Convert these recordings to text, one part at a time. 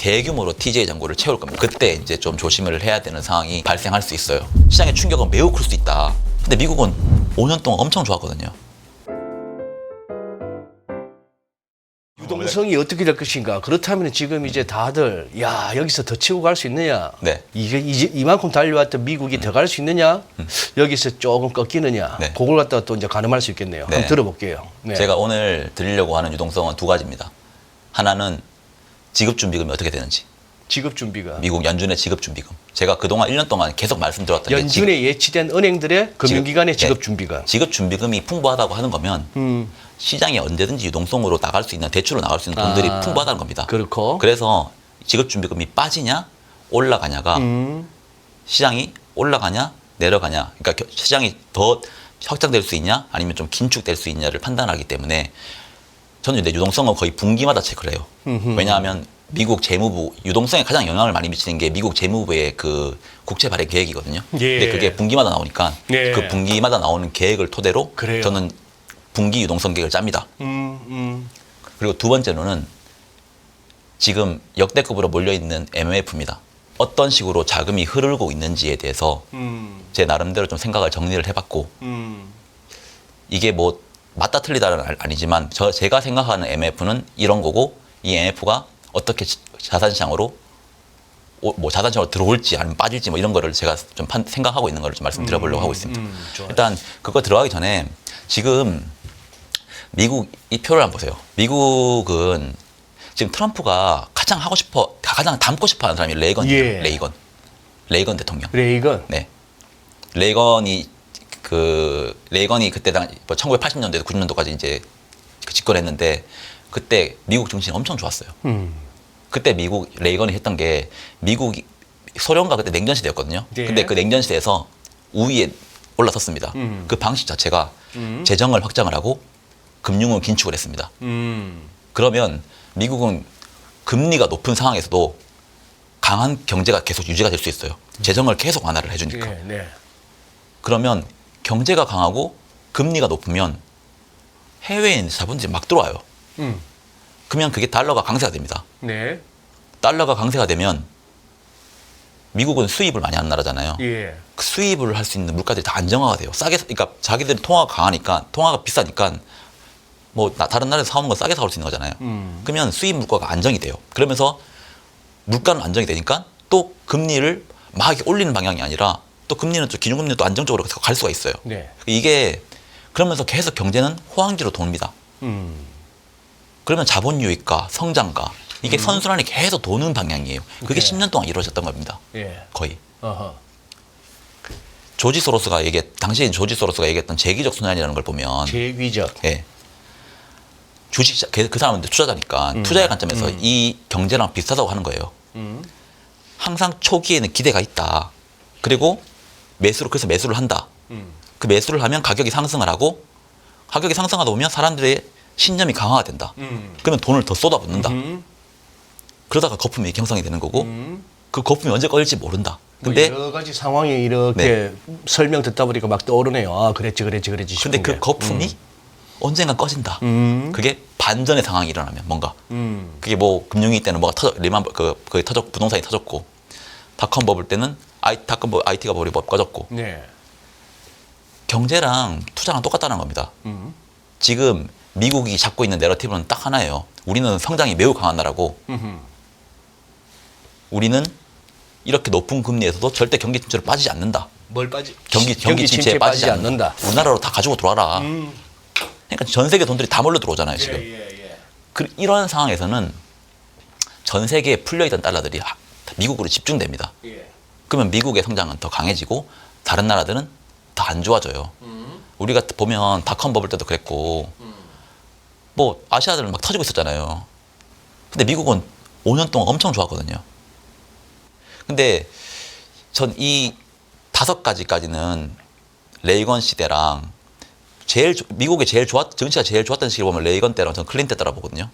대규모로 TJ 잔고를 채울 겁니다. 그때 이제 좀 조심을 해야 되는 상황이 발생할 수 있어요. 시장의 충격은 매우 클 수 있다. 근데 미국은 5년 동안 엄청 좋았거든요. 유동성이 어떻게 될 것인가. 그렇다면 지금 이제 다들 야 여기서 더 치고 갈 수 있느냐. 네. 이게 이제 이만큼 달려왔던 미국이 더 갈 수 있느냐. 여기서 조금 꺾이느냐. 네. 그걸 갖다가 또 이제 가늠할 수 있겠네요. 네. 한번 들어볼게요. 네. 제가 오늘 드리려고 하는 유동성은 두 가지입니다. 하나는 지급준비금이 어떻게 되는지. 지급 준비가 미국 연준의 지급준비금. 제가 그동안 1년 동안 계속 말씀드렸던 게 연준에 예치된 은행들의 금융기관의 지급 네. 준비가 지급준비금이 풍부하다고 하는 거면 시장에 언제든지 유동성으로 나갈 수 있는 대출로 나갈 수 있는 돈들이 풍부하다는 겁니다. 그렇고 그래서 지급준비금이 빠지냐 올라가냐가 시장이 올라가냐 내려가냐, 그러니까 시장이 더 확장될 수 있냐 아니면 좀 긴축될 수 있냐를 판단하기 때문에 저는 이제 유동성은 거의 분기마다 체크를 해요. 왜냐하면 미국 재무부 유동성에 가장 영향을 많이 미치는 게 미국 재무부의 그 국채 발행 계획이거든요. 예. 근데 그게 분기마다 나오니까 예. 그 분기마다 나오는 계획을 토대로 그래요. 저는 분기 유동성 계획을 짭니다. 그리고 두 번째로는 지금 역대급으로 몰려있는 MMF입니다. 어떤 식으로 자금이 흐르고 있는지에 대해서 제 나름대로 좀 생각을 정리를 해봤고 이게 뭐 맞다 틀리다는 아니지만 제가 생각하는 MMF는 이런 거고 이 MMF가 어떻게 자산시장으로 뭐 자산시장으로 들어올지 아니면 빠질지 뭐 이런 거를 제가 좀 생각하고 있는 거를 좀 말씀드려보려고 하고 있습니다. 일단 그거 들어가기 전에 지금 미국 이 표를 한번 보세요. 미국은 지금 트럼프가 가장 가장 닮고 싶어하는 사람이 레이건이에요. 예. 레이건 대통령. 레이건 네. 레이건이 그때 당 1980년대에서 90년도까지 이제 집권했는데 그때 미국 증시는 엄청 좋았어요. 그때 레이건이 했던 게 미국이 소련과 그때 냉전 시대였거든요. 네. 근데 그 냉전 시대에서 우위에 올라섰습니다. 그 방식 자체가 재정을 확장을 하고 금융을 긴축을 했습니다. 그러면 미국은 금리가 높은 상황에서도 강한 경제가 계속 유지가 될 수 있어요. 재정을 계속 완화를 해주니까. 네, 네. 그러면 경제가 강하고 금리가 높으면 해외에 있는 자본들이 막 들어와요. 그러면 그게 달러가 강세가 됩니다. 네. 달러가 강세가 되면 미국은 수입을 많이 하는 나라잖아요. 예. 그 수입을 할 수 있는 물가들이 다 안정화가 돼요. 그러니까 자기들은 통화가 강하니까, 통화가 비싸니까 뭐 다른 나라에서 사오는 건 싸게 사올 수 있는 거잖아요. 그러면 수입 물가가 안정이 돼요. 그러면서 물가는 안정이 되니까 또 금리를 막 이렇게 올리는 방향이 아니라 또 금리는 또 기준금리는 또 안정적으로 갈 수가 있어요. 네. 이게 그러면서 계속 경제는 호황지로 돕니다. 그러면 자본 유입과 성장과 이게 선순환이 계속 도는 방향이에요. 그게 네. 10년 동안 이루어졌던 겁니다. 예. 거의. 어허. 당시에 조지 소로스가 얘기했던 재기적 순환이라는 걸 보면 제위적. 예. 그 사람은 투자자니까 투자의 관점에서 이 경제랑 비슷하다고 하는 거예요. 항상 초기에는 기대가 있다. 그리고 그래서 매수를 한다. 그 매수를 하면 가격이 상승을 하고 가격이 상승하다 보면 사람들의 신념이 강화가 된다. 그러면 돈을 더 쏟아붓는다. 그러다가 거품이 형성이 되는 거고 그 거품이 언제 꺼질지 모른다. 근데 뭐 여러 가지 상황이 이렇게 설명 듣다 보니까 막 떠오르네요. 아, 그랬지. 근데 싶은 그 게. 거품이 언젠가 꺼진다. 그게 반전의 상황이 일어나면 뭔가. 그게 뭐 금융위기 때는 뭐가 부동산이 터졌고 닷컴 버블 때는 IT가 버블이 꺼졌고 네. 경제랑 투자랑 똑같다는 겁니다. 지금 미국이 잡고 있는 내러티브는 딱 하나예요. 우리는 성장이 매우 강한 나라고 우리는 이렇게 높은 금리에서도 절대 경기 침체로 빠지지 않는다. 뭘 빠지? 경기 침체에 빠지지 않는다. 우리나라로 다 가지고 돌아라. 그러니까 전 세계 돈들이 다 몰려 들어오잖아요, 지금. 예. 이런 상황에서는 전 세계에 풀려있던 달러들이 미국으로 집중됩니다. 예. 그러면 미국의 성장은 더 강해지고 다른 나라들은 더 안 좋아져요. 우리가 보면 닷컴 버블 때도 그랬고 뭐 아시아들은 막 터지고 있었잖아요. 근데 미국은 5년 동안 엄청 좋았거든요. 근데 전 이 5가지까지는 레이건 시대랑 미국의 정치가 제일 좋았던 시기를 보면 레이건 때랑 전 클린턴 때라 보거든요.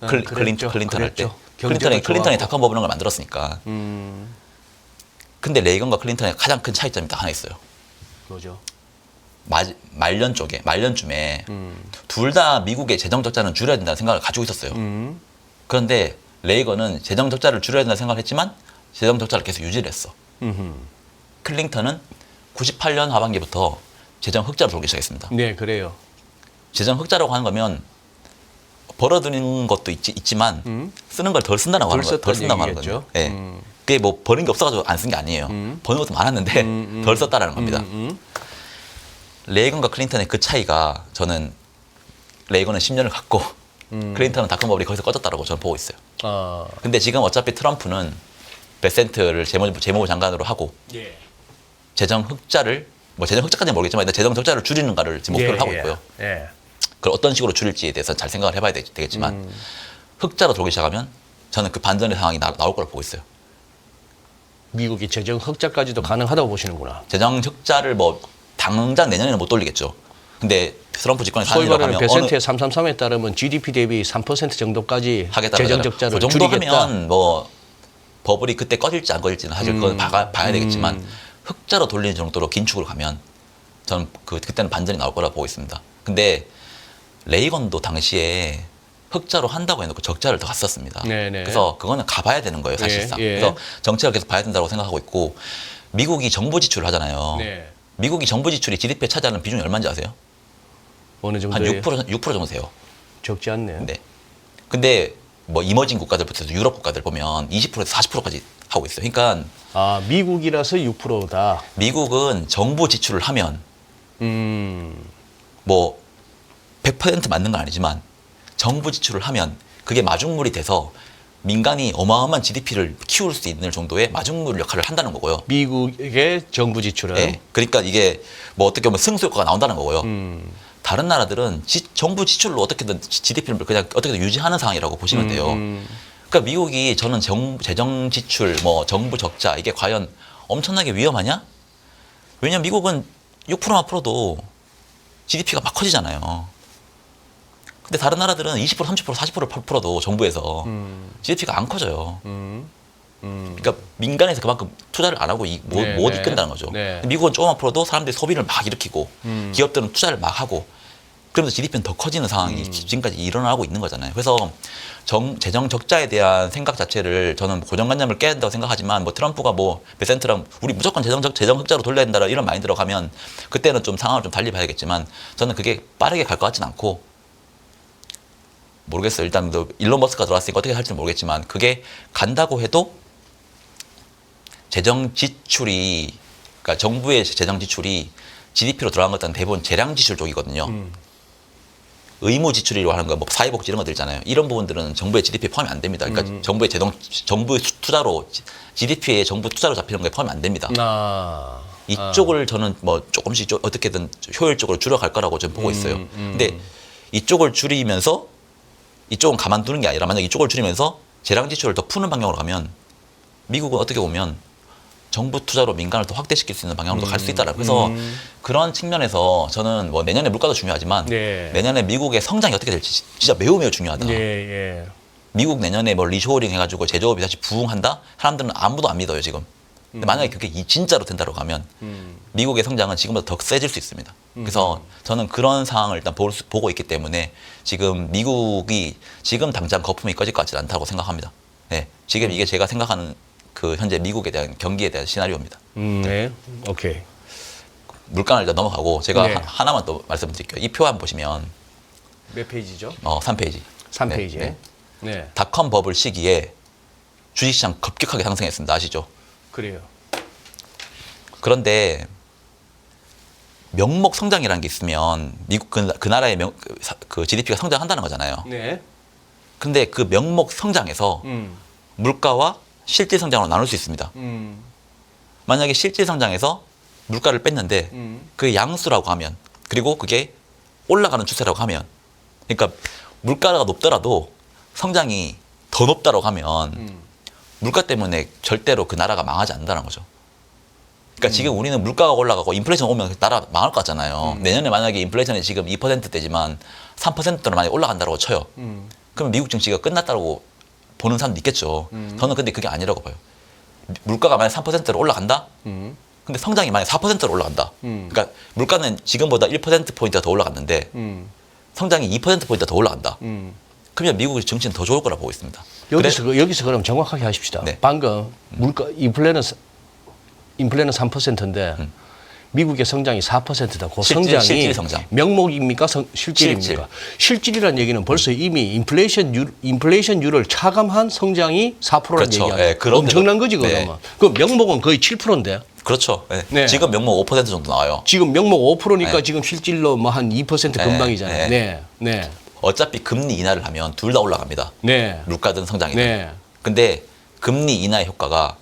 클린턴 할 때. 클린턴이 닷컴 버블을 만들었으니까. 근데 레이건과 클린턴의 가장 큰 차이점이 딱 하나 있어요. 뭐죠? 말년쯤에 둘 다 미국의 재정 적자는 줄여야 된다는 생각을 가지고 있었어요. 그런데 레이건은 재정 적자를 줄여야 된다 생각을 했지만 재정 적자를 계속 유지를 했어. 음흠. 클링턴은 98년 하반기부터 재정 흑자로 돌기 시작했습니다. 네, 그래요. 재정 흑자라고 하는 거면 벌어들이는 것도 있지만 쓰는 걸 덜 쓴다고 하는 거예요. 덜 쓴다고 하는 거죠. 예. 그게 뭐 버는 게 없어가지고 안 쓴 게 아니에요. 버는 것도 많았는데 덜 썼다라는 겁니다. 레이건과 클린턴의 그 차이가 저는 레이건은 10년을 갖고 클린턴은 닷컴 버블이 거기서 꺼졌다라고 저는 보고 있어요. 아, 근데 지금 어차피 트럼프는 베센트를 재무부 장관으로 하고 예. 재정 흑자를 뭐 재정 흑자까지는 모르겠지만 일단 재정 적자를 줄이는가를 지금 목표를 하고 있고요. 예. 그걸 어떤 식으로 줄일지에 대해서 잘 생각을 해봐야 되겠지만 흑자로 돌기 시작하면 저는 그 반전의 상황이 나올 거라고 보고 있어요. 미국이 재정 흑자까지도 가능하다고 보시는구나. 재정 흑자를 뭐 당장 내년에는 못 돌리겠죠. 근데 트럼프 집권에 소위 4년이라고 말하는 하면 베센트의 333에 따르면 GDP 대비 3% 정도까지 하겠다는 재정 거잖아요. 적자를 그 정도 줄이겠다. 하면 뭐 버블이 그때 꺼질지 안 꺼질지는 사실 그건 봐야 되겠지만 흑자로 돌리는 정도로 긴축으로 가면 저는 그때는 반전이 나올 거라고 보고 있습니다. 근데 레이건도 당시에 흑자로 한다고 해놓고 적자를 더 갔었습니다. 네네. 그래서 그거는 가봐야 되는 거예요, 사실상. 예, 예. 그래서 정책을 계속 봐야 된다고 생각하고 있고 미국이 정부 지출을 하잖아요. 네. 미국이 정부 지출이 GDP에 차지하는 비중이 얼마인지 아세요? 어느 한 정도의 6% 정도 돼요. 적지 않네요. 네. 근데 뭐 이머징 국가들부터 해서 유럽 국가들 보면 20%에서 40%까지 하고 있어요. 그러니까 아, 미국이라서 6%다. 미국은 정부 지출을 하면 뭐 100% 맞는 건 아니지만 정부 지출을 하면 그게 마중물이 돼서 민간이 어마어마한 GDP를 키울 수 있는 정도의 마중물 역할을 한다는 거고요. 미국의 정부 지출은 네. 그러니까 이게 뭐 어떻게 보면 승수 효과가 나온다는 거고요. 다른 나라들은 정부 지출로 어떻게든 GDP를 그냥 어떻게든 유지하는 상황이라고 보시면 돼요. 그러니까 미국이 저는 재정 지출, 뭐 정부 적자 이게 과연 엄청나게 위험하냐? 왜냐면 미국은 6%만 풀어도 GDP가 막 커지잖아요. 근데 다른 나라들은 20%, 30%, 40% 풀어도 정부에서 GDP가 안 커져요. 그러니까 민간에서 그만큼 투자를 안 하고 못 이끈다는 거죠. 네. 미국은 조금만 풀어도 사람들이 소비를 막 일으키고 기업들은 투자를 막 하고 그러면서 GDP는 더 커지는 상황이 지금까지 일어나고 있는 거잖아요. 그래서 재정 적자에 대한 생각 자체를 저는 고정관념을 깨야 된다고 생각하지만 뭐 트럼프가 뭐 베센트랑 우리 무조건 재정 흑자로 돌려야 된다 이런 마인드로 가면 그때는 좀 상황을 좀 달리 봐야겠지만 저는 그게 빠르게 갈 것 같진 않고 모르겠어요. 일단 일론 머스크가 들어왔으니까 어떻게 할지 모르겠지만 그게 간다고 해도 재정 지출이 그러니까 정부의 재정 지출이 GDP로 들어간 것들은 대부분 재량 지출 쪽이거든요. 의무 지출이라고 하는 거, 뭐 사회복지 이런 것들 있잖아요. 이런 부분들은 정부의 GDP에 포함이 안 됩니다. 그러니까 정부의 투자로 GDP에 정부 투자로 잡히는 거에 포함이 안 됩니다. 이쪽을 저는 뭐 조금씩 어떻게든 효율적으로 줄여갈 거라고 저는 보고 있어요. 근데 이쪽을 줄이면서 이쪽은 가만두는 게 아니라 만약 이쪽을 줄이면서 재량 지출을 더 푸는 방향으로 가면 미국은 어떻게 보면 정부 투자로 민간을 더 확대시킬 수 있는 방향으로 갈 수 있다라고. 그래서 그런 측면에서 저는 뭐 내년에 물가도 중요하지만 네. 내년에 미국의 성장이 어떻게 될지 진짜 매우 중요하다. 예. 미국 내년에 뭐 리쇼어링 해가지고 제조업이 다시 부흥한다? 사람들은 아무도 안 믿어요 지금. 근데 만약에 그게 진짜로 된다고 하면 미국의 성장은 지금보다 더 세질 수 있습니다. 그래서 저는 그런 상황을 일단 보고 있기 때문에 지금 미국이 지금 당장 거품이 꺼질 것 같지 않다고 생각합니다. 네, 지금 이게 제가 생각하는 그 현재 미국에 대한 경기에 대한 시나리오입니다. 네. 오케이. 물가를 일단 넘어가고 제가 네. 하나만 또 말씀드릴게요. 이 표 한번 보시면 몇 페이지죠? 3페이지. 3페이지에. 네. 네. 닷컴 버블 시기에 주식시장 급격하게 상승했습니다. 아시죠? 그래요. 그런데 명목 성장이라는 게 있으면 미국 그 나라의 그 GDP가 성장한다는 거잖아요. 네. 근데 그 명목 성장에서 물가와 실질 성장으로 나눌 수 있습니다. 만약에 실질 성장에서 물가를 뺐는데 그게 양수라고 하면 그리고 그게 올라가는 추세라고 하면 그러니까 물가가 높더라도 성장이 더 높다고 하면 물가 때문에 절대로 그 나라가 망하지 않는다는 거죠. 그러니까 지금 우리는 물가가 올라가고 인플레이션 오면 나라 망할 것 같잖아요. 내년에 만약에 인플레이션이 지금 2%대지만 3%로 많이 올라간다고 쳐요. 그러면 미국 증시가 끝났다고 보는 사람도 있겠죠. 저는 근데 그게 아니라고 봐요. 물가가 만약 3%로 올라간다? 근데 성장이 만약 4%로 올라간다. 그러니까 물가는 지금보다 1%포인트가 더 올라갔는데 성장이 2%포인트가 더 올라간다. 그러면 미국의 증시는 더 좋을 거라 보고 있습니다. 여기서 그럼 정확하게 하십시다. 네. 방금 물가 인플레는 3%인데 미국의 성장이 4%다. 그 성장이 실질 성장. 명목입니까? 실질입니까? 실질이라는 얘기는 벌써 이미 인플레이션율을 차감한 성장이 4%라는 그렇죠. 얘기야. 예, 그런 엄청난 거지 네. 그러면. 그 명목은 거의 7%인데. 그렇죠. 네. 네. 지금 명목 5% 정도 나와요. 지금 명목 5%니까 네. 지금 실질로 뭐 한 2% 금방이잖아요. 네. 네. 어차피 금리 인하를 하면 둘 다 올라갑니다. 네. 물가든 성장이든. 네. 근데 금리 인하의 효과가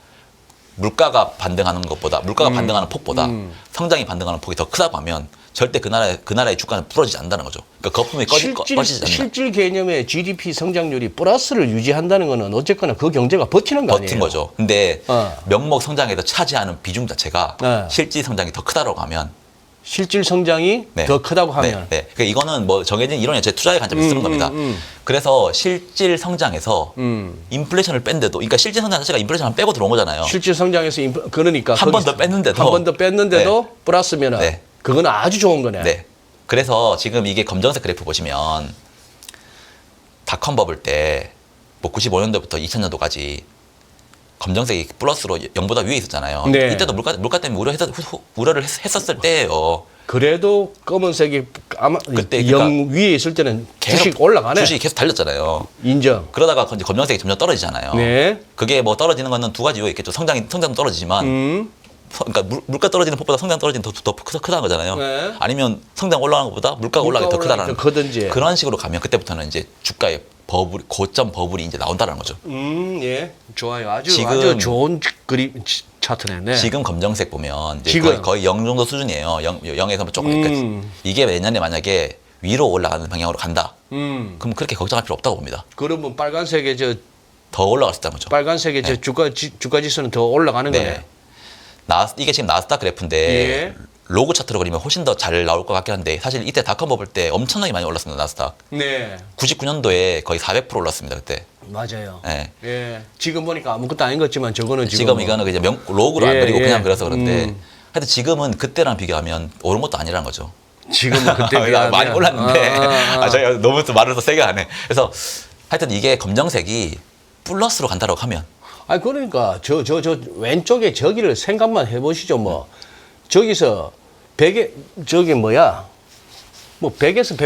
물가가 반등하는 것보다 물가가 반등하는 폭보다 성장이 반등하는 폭이 더 크다고 하면 절대 그 나라의 주가는 부러지지 않는다는 거죠. 그러니까 거품이 꺼지지 않는다. 실질 개념의 GDP 성장률이 플러스를 유지한다는 거는 어쨌거나 그 경제가 버티는 거 아니에요? 버틴 거죠. 근데 어. 명목 성장에서 차지하는 비중 자체가 네. 실질 성장이 더 크다고 하면 실질 성장이 네. 더 크다고 하면 네. 그러니까 이거는 뭐 정해진 이론이 제 투자의 관점에서 쓰는 겁니다. 그래서 실질 성장에서 인플레이션을 뺀데도, 그러니까 실질 성장 자체가 인플레이션을 빼고 들어온 거잖아요. 실질 성장에서 그러니까 한 번 더 뺐는데도. 한 번 더 뺐는데도 플러스면은 네. 그거는 아주 좋은 거네. 네. 그래서 지금 이게 검정색 그래프 보시면 닷컴 버블 때 뭐 95년도부터 2000년도까지 검정색이 플러스로 0보다 위에 있었잖아요. 네. 이때도 물가 때문에 우려를 했었을 때예요. 그래도 검은색이 아마 그때 영 위에 있을 때는 주식 올라가네. 주식이 계속 달렸잖아요. 인정. 그러다가 이제 검정색이 점점 떨어지잖아요. 네. 그게 뭐 떨어지는 거는 두 가지 이유가 있겠죠. 성장도 떨어지지만 그러니까 물가 떨어지는 폭보다 성장 떨어지는 더 크다는 거잖아요. 네. 아니면 성장 올라가는 것보다 물가가 올라가는 게 더 크다라는 더 크든지. 그런 식으로 가면 그때부터는 이제 주가의 고점 버블이 이제 나온다는 거죠. 예. 좋아요. 아주 지금- 좋은 그림 차트네. 네. 지금 검정색 보면 이제 지금. 거의 0 정도 수준이에요. 0에서 조금 여기까지. 이게 내년에 만약에 위로 올라가는 방향으로 간다. 그럼 그렇게 걱정할 필요 없다고 봅니다. 그러면 빨간색의 더 올라갈 수 있다는 거죠. 빨간색의 저 주가 지수는 더 올라가는 거네. 네. 이게 지금 나스닥 그래프인데 예. 로그 차트로 그리면 훨씬 더 잘 나올 것 같긴 한데 사실 이때 닷컴 버블 때 엄청나게 많이 올랐습니다. 나스닥. 네. 99년도에 거의 400% 올랐습니다. 그때. 맞아요. 예. 예. 지금 보니까 아무것도 아닌 것 같지만 저거는 지금 이거는 이제 로그로 안 예, 그리고 예. 그냥 그래서 그런데 하여튼 지금은 그때랑 비교하면 오른 것도 아니라는 거죠. 지금은 그때 비하면 많이 올랐는데 아. 저희가 너무 또 말을 더 세게 하네. 그래서 하여튼 이게 검정색이 플러스로 간다고 하면 아니 그러니까 저 왼쪽에 저기를 생각만 해보시죠. 뭐 저기서 100에 저기 뭐야 뭐 100에서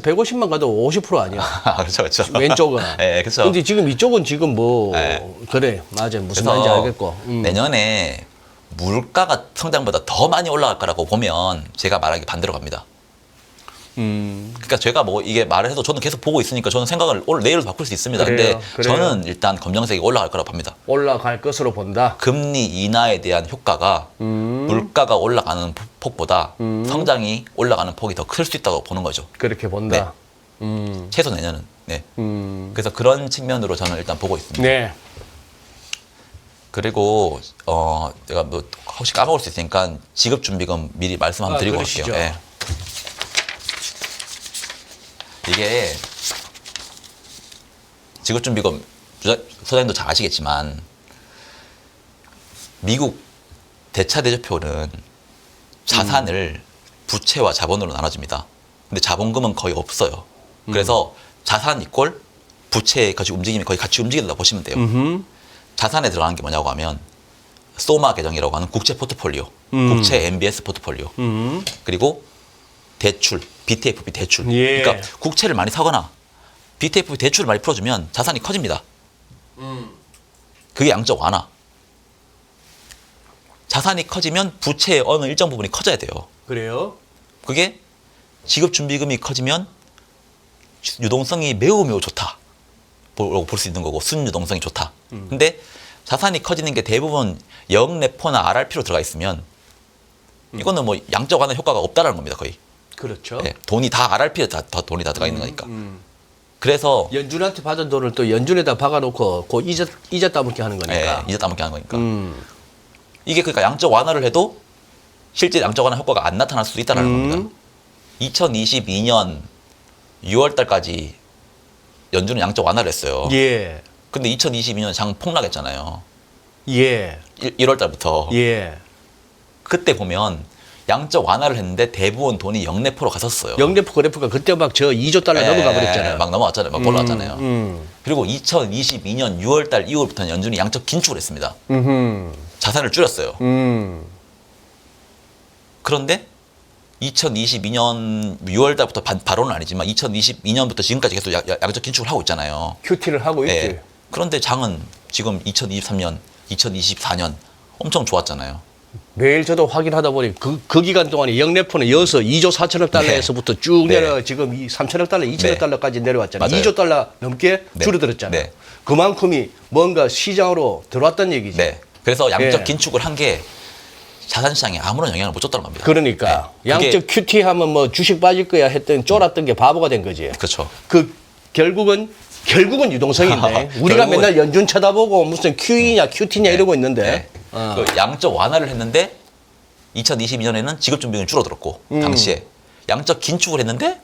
150만 가도 50% 아니야. 그렇죠, 그렇죠. 왼쪽은. 네, 그렇죠. 근데 지금 이쪽은 지금 뭐 네. 그래 맞아요. 무슨 그래서 말인지 알겠고. 내년에 물가가 성장보다 더 많이 올라갈 거라고 보면 제가 말하기 반대로 갑니다. 그러니까 제가 뭐 이게 말을 해도 저는 계속 보고 있으니까 저는 생각을 내일도 바꿀 수 있습니다. 그래요, 근데 그래요. 저는 일단 검정색이 올라갈 거라고 봅니다. 올라갈 것으로 본다. 금리 인하에 대한 효과가 물가가 올라가는 폭보다 성장이 올라가는 폭이 더 클 수 있다고 보는 거죠. 그렇게 본다. 최소 내년은. 네. 그래서 그런 측면으로 저는 일단 보고 있습니다. 네. 그리고 제가 뭐 혹시 까먹을 수 있으니까 지급 준비금 미리 말씀 한번 드리고 그러시죠. 갈게요. 예. 이게 지급 준비금 소장님도 잘 아시겠지만 미국 대차대조표는 자산을 부채와 자본으로 나눠집니다. 근데 자본금은 거의 없어요. 그래서 자산 이꼴 부채 같이 움직임이 거의 같이 움직인다고 보시면 돼요. 자산에 들어가는 게 뭐냐고 하면 소마 계정이라고 하는 국채 포트폴리오, 국채 MBS 포트폴리오, 그리고 대출, BTFP 대출. 예. 그러니까 국채를 많이 사거나 BTFP 대출을 많이 풀어주면 자산이 커집니다. 그게 양적 완화. 자산이 커지면 부채의 어느 일정 부분이 커져야 돼요. 그래요? 그게 지급 준비금이 커지면 유동성이 매우 좋다. 볼 수 있는 거고 순유동성이 좋다. 근데 자산이 커지는 게 대부분 영레포나 RRP로 들어가 있으면 이거는 뭐 양적 완화 효과가 없다라는 겁니다. 거의. 그렇죠. 네, 돈이 다 RRP에 돈이 다 들어가 있는 거니까. 그래서 연준한테 받은 돈을 또 연준에다 박아놓고 그 이자 따먹게 하는 예, 거니까. 이자 따먹게 하는 거니까. 이게 그러니까 양적 완화를 해도 실제 양적 완화 효과가 안 나타날 수도 있다는 겁니다. 2022년 6월 달까지 연준은 양적 완화를 했어요. 예. 근데 2022년 장 폭락했잖아요. 예. 1월 달부터. 예. 그때 보면 양적 완화를 했는데 대부분 돈이 영내포로 갔었어요. 영대포 그래프가 그때 막 저 2조 달러 넘어가 버렸잖아요. 막 넘어왔잖아요. 막 올라왔잖아요. 그리고 2022년 6월달 이후부터는 연준이 양적 긴축을 했습니다. 자산을 줄였어요. 그런데 2022년 6월달부터 바로는 아니지만 2022년부터 지금까지 계속 양적 긴축을 하고 있잖아요. 큐티를 하고 있지. 예. 그런데 장은 지금 2023년, 2024년 엄청 좋았잖아요. 매일 저도 확인하다 보니 그 기간 동안에 영내포는 이어서 2조 4천억 달러에서부터 쭉 네. 내려 지금 3천억 달러, 2천억 네. 달러까지 내려왔잖아요. 맞아요. 2조 달러 넘게 네. 줄어들었잖아요. 네. 그만큼이 뭔가 시장으로 들어왔다는 얘기죠. 네. 그래서 양적 예. 긴축을 한 게 자산시장에 아무런 영향을 못 줬다는 겁니다. 그러니까 네. 양적 큐티 하면 뭐 주식 빠질 거야 했던 쫄았던 게 바보가 된 거지. 그렇죠. 그 결국은 유동성인데 우리가 결국은- 맨날 연준 쳐다보고 무슨 QE냐 QT냐 이러고 있는데 네. 그 양적 완화를 했는데 2022년에는 지급준비금이 줄어들었고 당시에 양적 긴축을 했는데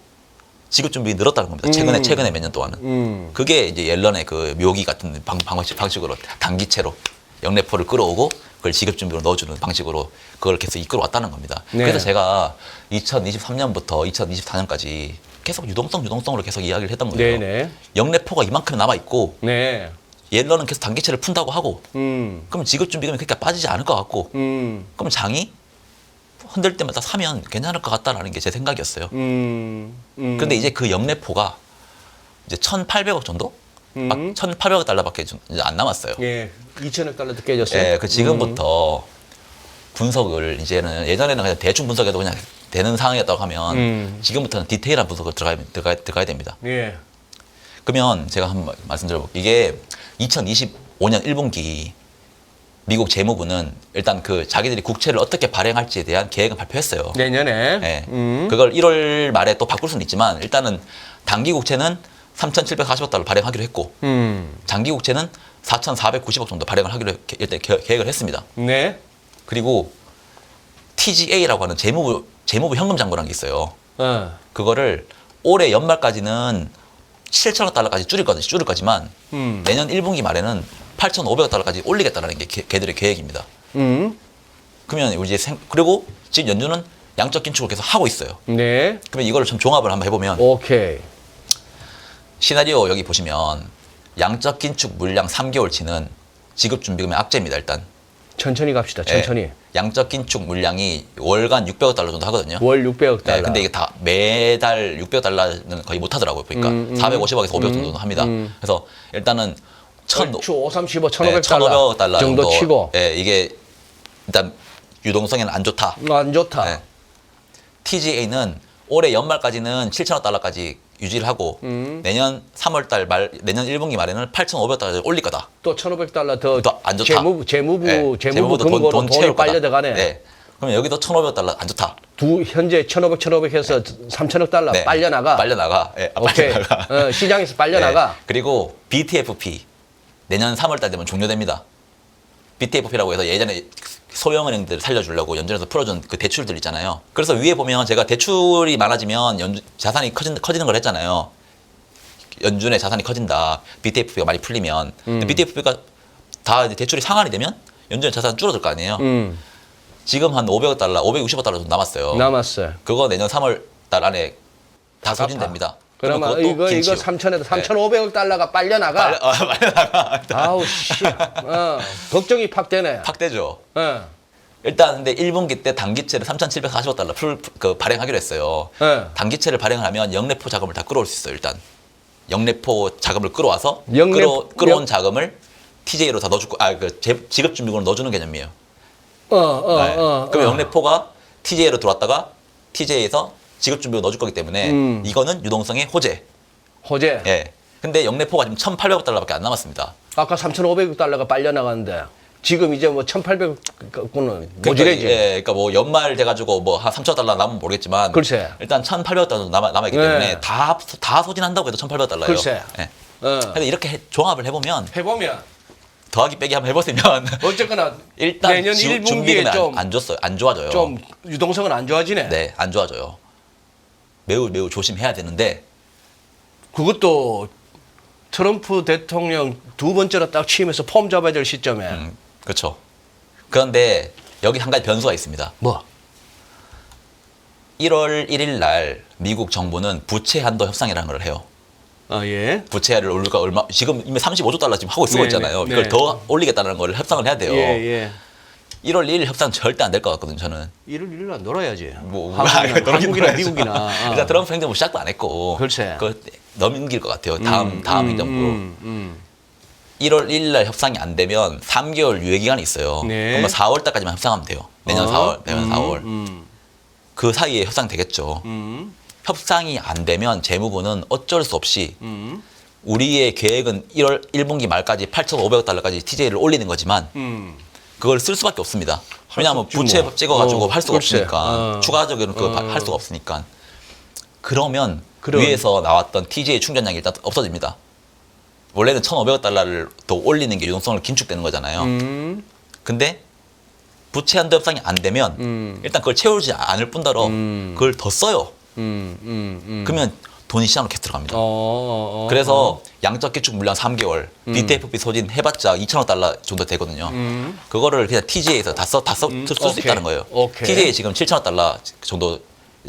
지급준비금이 늘었다는 겁니다. 최근에 몇 년 동안은. 그게 이제 옐런의 그 묘기 같은 방식으로 단기채로 영내포를 끌어오고 그걸 지급준비로 넣어주는 방식으로 그걸 계속 이끌어왔다는 겁니다. 네. 그래서 제가 2023년부터 2024년까지 계속 유동성으로 계속 이야기를 했던 거예요. 네네. 영내포가 이만큼 남아있고 네. 옐런은 계속 단기채를 푼다고 하고 그럼 지급준비금이 그렇게 빠지지 않을 것 같고 그럼 장이 흔들 때마다 사면 괜찮을 것 같다라는 게 제 생각이었어요. 그런데 이제 그 영내포가 이제 1,800억 정도? 막 1,800억 달러밖에 이제 안 남았어요. 예. 2천억 달러도 깨졌어요. 예, 그 지금부터 분석을 이제는 예전에는 그냥 대충 분석해도 그냥 되는 상황이었다고 하면 지금부터는 디테일한 분석을 들어가야 됩니다. 예. 그러면 제가 한번 말씀드려볼게요. 이게 2025년 1분기 미국 재무부는 일단 그 자기들이 국채를 어떻게 발행할지에 대한 계획을 발표했어요. 내년에. 예. 그걸 1월 말에 또 바꿀 수는 있지만 일단은 단기 국채는 3,740억 달러 발행하기로 했고 장기 국채는 4,490억 정도 발행을 하기로 일단 계획을 했습니다. 네. 그리고 TGA라고 하는 재무부 현금 잔고라는 게 있어요. 그거를 올해 연말까지는 7천억 달러까지 줄일 거지만 내년 1분기 말에는 8,500억 달러까지 올리겠다라는 게 걔들의 계획입니다. 그러면 이제 그리고 지금 연준은 양적 긴축을 계속 하고 있어요. 네. 그러면 이거를 좀 종합을 한번 해보면 오케이. 시나리오 여기 보시면 양적 긴축 물량 3개월치는 지급준비금의 악재입니다. 일단 천천히 갑시다. 천천히. 예, 양적 긴축 물량이 월간 600억 달러 정도 하거든요. 월 600억 달러. 네, 근데 이게 다 매달 600억 달러는 거의 못 하더라고요. 보니까 450억에서 500억 정도 합니다. 그래서 일단은 얼추 5, 35, 1,500 달러 1,500억 달러 정도 치고. 예, 이게 일단 유동성에는 안 좋다. 안 좋다. 네. TGA는 올해 연말까지는 7천억 달러까지 유지를 하고 내년 3월달 말 내년 1분기 말에는 8,500억 달러를 올릴 거다. 또 1,500 달러 더 더 안 좋다. 재무부 네, 재무부도 금고로 돈 돈이 채울 거다. 빨려 들어가네. 네. 그러면 여기도 1,500억 달러 안 좋다. 현재 1,500 해서 3천억 달러 네. 빨려나가. 빨려나가. 예, 오케이. 빨려나가. 시장에서 빨려나가. 네. 그리고 BTFP 내년 3월달 되면 종료됩니다. BTFP라고 해서 예전에 소형은행들 살려주려고 연준에서 풀어준 그 대출들 있잖아요. 그래서 위에 보면 제가 대출이 많아지면 자산이 커지는 걸 했잖아요. 연준의 자산이 커진다. BTFP가 많이 풀리면. 근데 BTFP가 다 이제 대출이 상환이 되면 연준의 자산은 줄어들 거 아니에요. 지금 한 500억 달러, 560억 달러 정도 남았어요. 남았어요. 그거 내년 3월 달 안에 다 소진됩니다. 그러면 그것도 이거 긴치요. 3,000에서 3,500억 달러가 빨려나가. 빨려나가. 아우 씨. 걱정이 팍 되네. 확대죠. 어. 일단 근데 1분기 때 단기채를 3,740억 달러 발행하기로 했어요. 네. 단기채를 발행을 하면 영내포 자금을 다 끌어올 수 있어요. 일단 영내포 자금을 끌어와서 끌어온 자금을 TJ로 다 넣어주고 지급준비금으로 넣어주는 개념이에요. 그럼 영내포가 TJ로 들어왔다가 TJ에서 지급준비금으로 넣어줄 거기 때문에 이거는 유동성의 호재. 호재. 예. 근데 영내포가 지금 1,800억 달러밖에 안 남았습니다. 아까 3,500억 달러가 빨려나가는데 지금 이제 뭐 1,800억은 모질해지. 그러니까 뭐 연말 돼가지고 뭐 한 3천억 달러 남으면 모르겠지만 글쎄. 일단 1,800억 달러 남아있기 네. 때문에 다 소진한다고 해도 1,800억 달러예요. 글쎄. 예. 근데 이렇게 종합을 해보면 해보면 더하기 빼기 한번 해보시면 어쨌거나 일단 내년 1분기에 준비금이 좀, 안 좋아져요. 좀 유동성은 안 좋아지네. 네, 안 좋아져요. 매우 조심해야 되는데 그것도 트럼프 대통령 두 번째로 딱 취임해서 폼 잡아야 될 시점에 그렇죠. 그런데 여기 한 가지 변수가 있습니다. 뭐? 1월 1일 날 미국 정부는 부채 한도 협상이라는 걸 해요. 아, 예. 부채를 우리가 얼마 지금 이미 35조 달러 지금 하고 쓰고 네, 있잖아요. 네, 이걸 네. 더 올리겠다는 걸 협상을 해야 돼요. 예, 예. 1월 1일 협상 절대 안 될 것 같거든요. 저는. 1월 1일 날 놀아야지. 뭐 한국이나, 놀긴 놀아야죠. 미국이나. 일단 트럼프 행정부 시작도 안 했고. 글쎄. 그걸 넘길 것 같아요. 다음 행정부. 1월 1일 날 협상이 안 되면 3개월 유예 기간이 있어요. 네. 그러면 4월 달까지만 협상하면 돼요. 내년 4월, 내년 4월. 음. 그 사이에 협상 되겠죠. 협상이 안 되면 재무부는 어쩔 수 없이 우리의 계획은 1분기 말까지 8,500억 달러까지 TJ를 올리는 거지만 그걸 쓸 수밖에 없습니다. 왜냐하면 없지 부채 뭐. 찍어가지고 할 수가 글쎄. 없으니까 추가적으로 할 수가 없으니까 그러면 그럼. 위에서 나왔던 TJ 충전량이 일단 없어집니다. 원래는 1,500억 달러를 더 올리는 게 유동성을 긴축되는 거잖아요. 근데 부채 한도 협상이 안 되면 일단 그걸 채우지 않을 뿐더러 그걸 더 써요. 그러면 돈이 시장으로 계속 들어갑니다. 그래서 양적 기축 물량 3개월, BTFP 소진 해봤자 2천억 달러 정도 되거든요. 그거를 그냥 TJ에서 다 쓸 수 오케이. 있다는 거예요. 오케이. TJ 지금 7천억 달러 정도,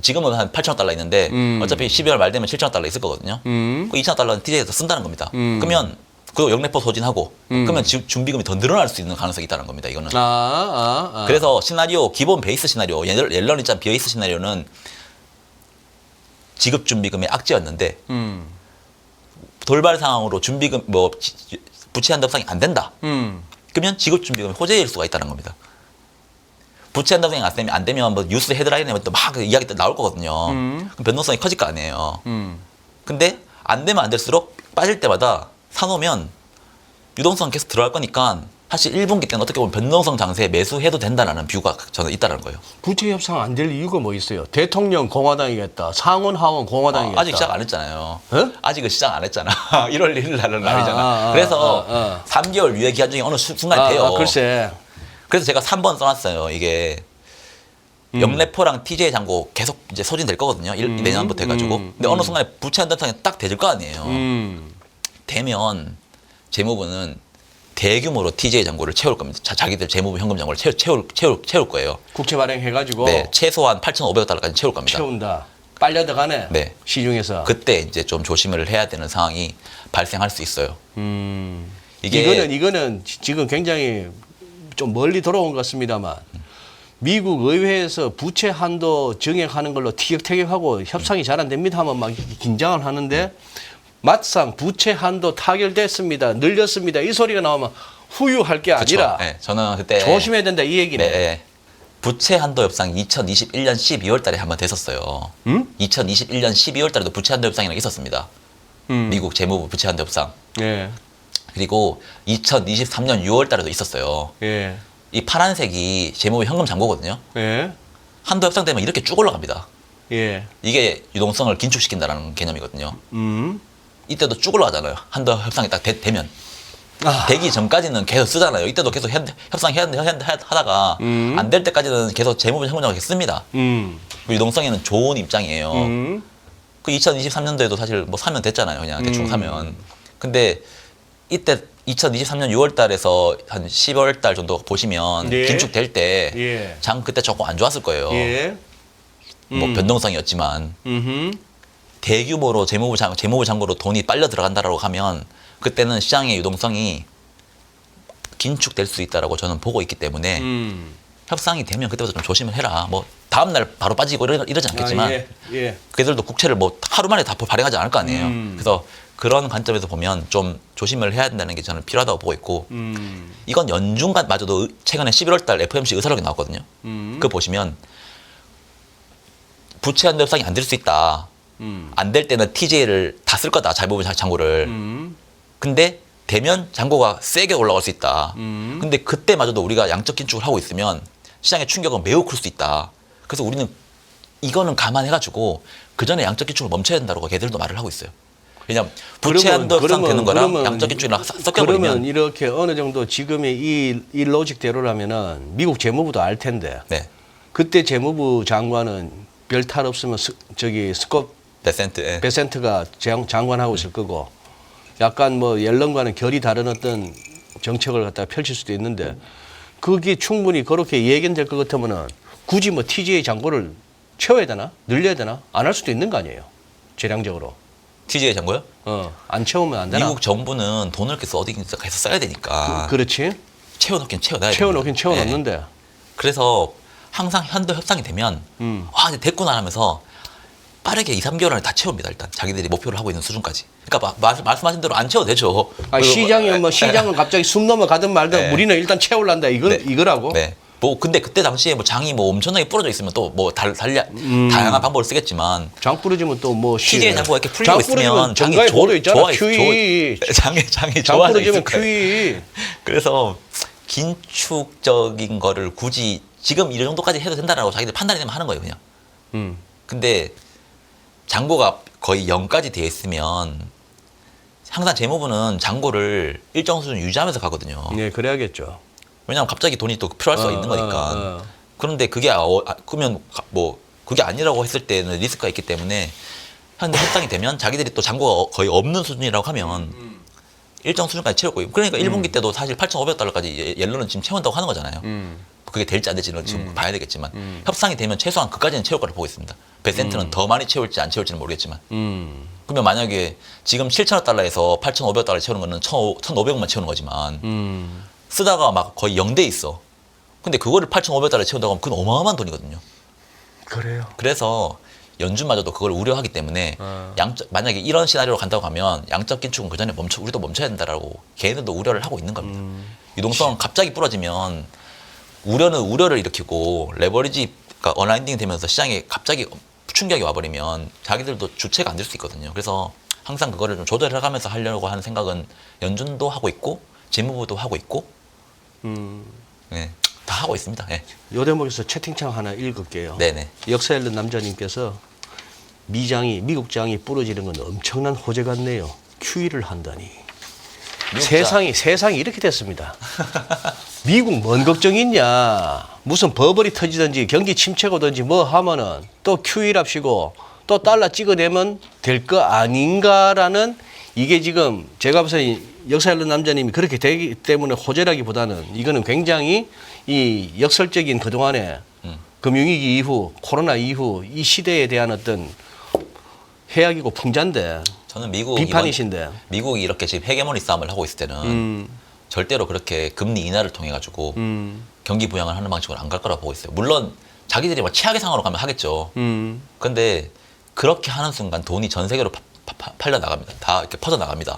지금은 한 8천억 달러 있는데 어차피 12월 말 되면 7천억 달러 있을 거거든요. 그 2천억 달러는 TJ에서 쓴다는 겁니다. 그러면 그 역내포 소진하고 그러면 준비금이 더 늘어날 수 있는 가능성이 있다는 겁니다. 이거는. 그래서 시나리오, 기본 베이스 시나리오, 옐런 있잖아 베이스 시나리오는 지급 준비금의 악재였는데 돌발 상황으로 준비금 부채 한도 협상이 안 된다. 그러면 지급 준비금이 호재일 수가 있다는 겁니다. 부채 한도 협상이 안 되면 뭐 뉴스 헤드라인에 또 막 이야기 나올 거거든요. 그럼 변동성이 커질 거 아니에요. 근데 안 되면 안 될수록 빠질 때마다 사놓으면 유동성 계속 들어갈 거니까 사실 1분기 때는 어떻게 보면 변동성 장세에 매수해도 된다는 뷰가 저는 있다는 거예요. 부채 협상 안 될 이유가 뭐 있어요? 대통령 공화당이겠다. 상원 하원 공화당이겠다. 아직 시작 안 했잖아요. 어? 아직은 시작 안 했잖아. 1월 1일 날은 날이잖아. 그래서 3개월 유예 기간 중에 어느 순간이 돼요. 글쎄. 그래서 제가 3번 써놨어요. 이게 영래포랑 TJ 잔고 계속 이제 소진될 거거든요. 내년부터 해가지고. 근데 어느 순간에 부채 한도 협상이 딱 되질 거 아니에요. 되면 재무부는 대규모로 TJ 잔고를 채울 겁니다. 자기들 재무부 현금 잔고를 채울 거예요. 국채 발행해가지고 네, 최소한 8,500억 달러까지 채울 겁니다. 채운다. 빨려 들어가네. 네. 시중에서. 그때 이제 좀 조심을 해야 되는 상황이 발생할 수 있어요. 이거는 지금 굉장히 좀 멀리 돌아온 것 같습니다만 미국 의회에서 부채 한도 정액하는 걸로 티격태격하고 협상이 잘 안 됩니다 하면 막 긴장을 하는데 막상 부채 한도 타결됐습니다. 늘렸습니다. 이 소리가 나오면 후유할 게 아니라 네, 저는 그때 조심해야 된다 이 얘기네. 네, 부채 한도 협상이 2021년 12월 달에 한번 됐었어요. 2021년 12월 달에도 부채 한도 협상이라는 게 있었습니다. 미국 재무부 부채 한도 협상. 예. 그리고 2023년 6월 달에도 있었어요. 예. 이 파란색이 재무부 현금 잔고거든요. 예. 한도 협상 되면 이렇게 쭉 올라갑니다. 예. 이게 유동성을 긴축시킨다는 개념이거든요. 이때도 쭉 올라가잖아요. 한도 협상이 딱 되면. 되기 전까지는 계속 쓰잖아요. 이때도 계속 하다가 안 될 때까지는 계속 재무부 현금장을 씁니다. 그 유동성에는 좋은 입장이에요. 그 2023년도에도 사실 뭐 사면 됐잖아요. 그냥 대충 사면. 근데 이때 2023년 6월 달에서 한 10월 달 정도 보시면 네. 긴축될 때 예. 장 그때 조금 안 좋았을 거예요. 예. 뭐 변동성이었지만 대규모로 재무부 잔고로 돈이 빨려 들어간다라고 하면 그때는 시장의 유동성이 긴축될 수 있다라고 저는 보고 있기 때문에 협상이 되면 그때부터 좀 조심을 해라. 뭐 다음 날 바로 빠지고 이러지 않겠지만 예. 그들도 국채를 뭐 하루 만에 다 발행하지 않을 거 아니에요. 그래서 그런 관점에서 보면 좀 조심을 해야 된다는 게 저는 필요하다고 보고 있고 이건 연중간마저도 최근에 11월 달 FOMC 의사록이 나왔거든요. 그거 보시면 부채 한도 협상이 안 될 수 있다. 안 될 때는 TJ를 다 쓸 거다. 재무부 잔고를. 근데 되면 잔고가 세게 올라갈 수 있다. 근데 그때마저도 우리가 양적 긴축을 하고 있으면 시장의 충격은 매우 클 수 있다. 그래서 우리는 이거는 감안해가지고 그 전에 양적 긴축을 멈춰야 된다고 걔들도 말을 하고 있어요. 왜냐하면 부채 한도 협상 되는 거랑 양적 긴축이랑 섞여버리면 그러면 이렇게 어느 정도 지금의 이 로직대로라면은 미국 재무부도 알 텐데 네. 그때 재무부 장관은 별 탈 없으면 스콧 베센트 베센트가 장관하고 있을 거고 약간 뭐 옐런과는 결이 다른 어떤 정책을 갖다가 펼칠 수도 있는데 그게 충분히 그렇게 예견될 것 같으면은 굳이 뭐 TJ 장고를 채워야 되나? 늘려야 되나? 안 할 수도 있는 거 아니에요. 재량적으로. TJ 잔고요? 안 채우면 안 되나? 미국 정부는 돈을 계속 어디서 가서 써야 되니까 그렇지. 채워넣긴 채워놔야 돼요. 채워놓긴 채워놓는데. 네. 그래서 항상 현도 협상이 되면 이제 됐구나 하면서 빠르게 2, 3개월 안에 다 채웁니다. 일단 자기들이 목표를 하고 있는 수준까지. 그러니까 말씀하신 대로 안 채워도 되죠. 시장은 갑자기 숨 넘어가든 말든 네. 우리는 일단 채울란다. 이거라고. 네. 뭐 근데 그때 당시에 뭐 장이 뭐 엄청나게 부러져 있으면 또 뭐 다양한 방법을 쓰겠지만 장 부러지면 또 뭐 TJ 잔고가 이렇게 풀리고 있으면 장이 정가에 보도 있잖아. QE. 장이 장 좋아져 부러지면 있을 거예요. QE. 그래서 긴축적인 거를 굳이 지금 이 정도까지 해도 된다라고 자기들 판단이 되면 하는 거예요, 그냥. 근데 잔고가 거의 0까지 되어 있으면 항상 재무부는 잔고를 일정 수준 유지하면서 가거든요. 네, 그래야겠죠. 왜냐하면 갑자기 돈이 또 필요할 수가 있는 거니까. 그런데 그게 그러면 뭐 그게 아니라고 했을 때는 리스크가 있기 때문에 현재 협상이 되면 자기들이 또 잔고가 거의 없는 수준이라고 하면 일정 수준까지 채울 거예요. 그러니까 1분기 때도 사실 8,500달러까지 옐런은 지금 채운다고 하는 거잖아요. 그게 될지 안 될지는 지금 봐야 되겠지만 협상이 되면 최소한 그까지는 채울 거라 보고 있습니다. 베센트는 더 많이 채울지 안 채울지는 모르겠지만. 그러면 만약에 지금 7,000달러에서 8,500달러 채우는 거는 1,500원만 채우는 거지만 쓰다가 막 거의 0대 있어. 근데 그거를 8,500달러 채운다고 하면 그건 어마어마한 돈이거든요. 그래요. 그래서 연준마저도 그걸 우려하기 때문에 만약에 이런 시나리오로 간다고 하면 양적 긴축은 그 전에 우리도 멈춰야 된다라고 걔네들도 우려를 하고 있는 겁니다. 유동성은 갑자기 부러지면 우려는 우려를 일으키고 레버리지가 언라인딩 되면서 시장에 갑자기 충격이 와버리면 자기들도 주체가 안 될 수 있거든요. 그래서 항상 그거를 좀 조절해가면서 하려고 하는 생각은 연준도 하고 있고 재무부도 하고 있고 네, 다 하고 있습니다. 네. 요 대목에서 채팅창 하나 읽을게요. 네네. 역사 읽는 남자님께서 미국 장이 부러지는 건 엄청난 호재 같네요. QE를 한다니. 세상이 이렇게 됐습니다. 미국 뭔 걱정이 있냐. 무슨 버블이 터지든지 경기 침체가 오든지 뭐 하면은 또 QE랍시고 또 달러 찍어내면 될 거 아닌가라는 이게 지금 제가 봐서 역사 읽는 남자님이 그렇게 되기 때문에 호재라기보다는 이거는 굉장히 이 역설적인 그동안에 금융위기 이후 코로나 이후 이 시대에 대한 어떤 해악이고 풍자인데 저는 비판이신데 미국이 이렇게 지금 헤게모니 싸움을 하고 있을 때는 절대로 그렇게 금리 인하를 통해 가지고 경기 부양을 하는 방식으로 안 갈 거라고 보고 있어요. 물론 자기들이 막 최악의 상황으로 가면 하겠죠. 그런데 그렇게 하는 순간 돈이 전 세계로 팔려 나갑니다. 다 이렇게 퍼져 나갑니다.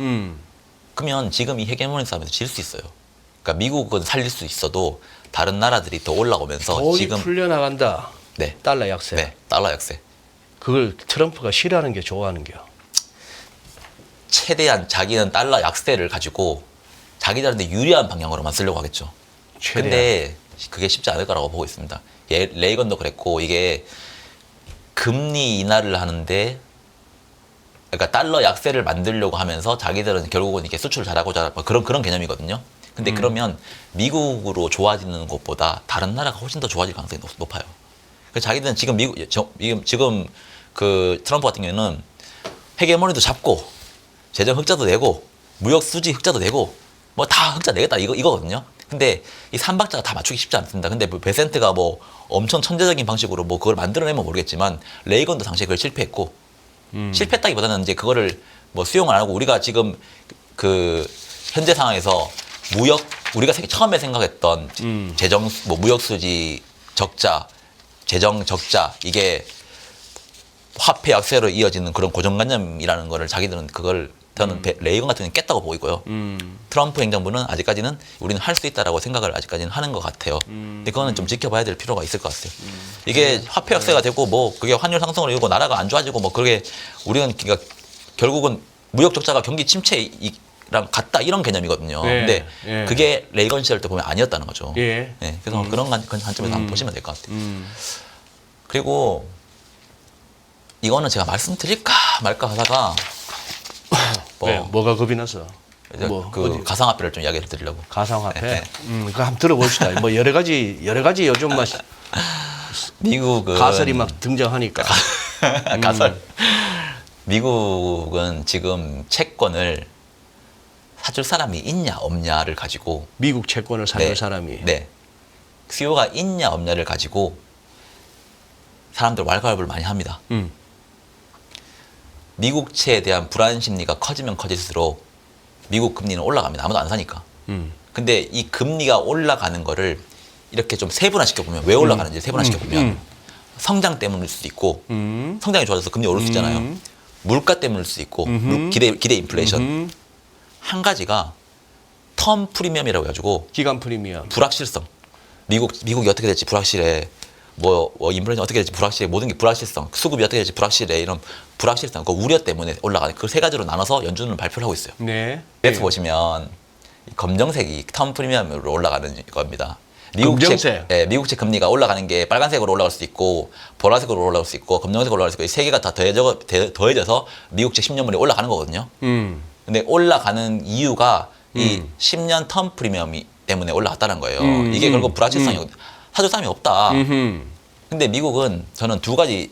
그러면 지금 이 헤게모니 싸움에서 질 수 있어요. 그러니까 미국은 살릴 수 있어도 다른 나라들이 더 올라오면서 돈이 지금 풀려 나간다. 네. 달러 약세. 네, 달러 약세. 그걸 트럼프가 싫어하는 게 좋아하는 게. 최대한 자기는 달러 약세를 가지고 자기들한테 유리한 방향으로만 쓰려고 하겠죠. 최대한. 근데 그게 쉽지 않을 거라고 보고 있습니다. 레이건도 그랬고 이게 금리 인하를 하는데 그러니까 달러 약세를 만들려고 하면서 자기들은 결국은 이렇게 수출 잘하고자 그런 개념이거든요. 근데 그러면 미국으로 좋아지는 것보다 다른 나라가 훨씬 더 좋아질 가능성이 높아요. 그래서 자기들은 지금 지금 그 트럼프 같은 경우에는 헤게모니도 잡고 재정 흑자도 내고 무역 수지 흑자도 내고 뭐 다 흑자 내겠다 이거거든요. 근데 이 삼박자가 다 맞추기 쉽지 않습니다. 근데 뭐 베센트가 뭐 엄청 천재적인 방식으로 뭐 그걸 만들어내면 모르겠지만 레이건도 당시에 그걸 실패했고 실패했다기보다는 이제 그거를 뭐 수용을 안 하고 우리가 지금 그 현재 상황에서 우리가 처음에 생각했던 재정 뭐 무역 수지 적자, 재정 적자 이게 화폐 약세로 이어지는 그런 고정관념이라는 거를 자기들은 그걸 저는 레이건 같은 경우는 깼다고 보고 있고요. 트럼프 행정부는 아직까지는 우리는 할 수 있다라고 생각을 아직까지는 하는 것 같아요. 근데 그거는 좀 지켜봐야 될 필요가 있을 것 같아요. 이게 화폐 약세가 되고 뭐 그게 환율 상승으로 이고 나라가 안 좋아지고 뭐 그게 우리는 그러니까 결국은 무역 적자가 경기 침체랑 같다 이런 개념이거든요. 근데 그게 레이건 시절 때 보면 아니었다는 거죠. 네, 그래서 그런 관점에서 한번 보시면 될 것 같아요. 그리고 이거는 제가 말씀드릴까 말까 하다가 뭐가 겁이 나서? 그 가상화폐를 좀 이야기를 드리려고. 가상화폐. 네. 그거 한번 들어봅시다. 뭐 여러 가지 요즘 막 미국은 가설이 막 등장하니까. 가설. 미국은 지금 채권을 사줄 사람이 있냐 없냐를 가지고 미국 채권을 사줄 사람이. 네. 수요가 있냐 없냐를 가지고 사람들 왈가왈부를 많이 합니다. 미국채에 대한 불안 심리가 커지면 커질수록 미국 금리는 올라갑니다. 아무도 안 사니까. 근데 이 금리가 올라가는 거를 이렇게 좀 세분화시켜 보면 왜 올라가는지 세분화시켜 보면 성장 때문일 수도 있고 성장이 좋아져서 금리 오를 수 있잖아요. 물가 때문일 수도 있고 기대 인플레이션. 한 가지가 텀 프리미엄이라고 해가지고 기간 프리미엄. 불확실성. 미국이 어떻게 될지 불확실해. 뭐 인플레이션 어떻게 될지 불확실해. 모든 게 불확실성. 수급이 어떻게 될지 불확실해. 이런 불확실성. 그 우려 때문에 올라가는 그 세 가지로 나눠서 연준은 발표를 하고 있어요. 네. 그래프 보시면 이 검정색이 텀 프리미엄으로 올라가는 겁니다. 검정색. 미국채 금리가 올라가는 게 빨간색으로 올라갈 수 있고 보라색으로 올라갈 수 있고 검정색으로 올라갈 수 있고 이 세 개가 다 더해져서 미국채 10년물이 올라가는 거거든요. 근데 올라가는 이유가 이 10년 텀 프리미엄이 때문에 올라갔다는 거예요. 이게 결국 불확실성이 사조삼이 없다. 근데 미국은 저는 두 가지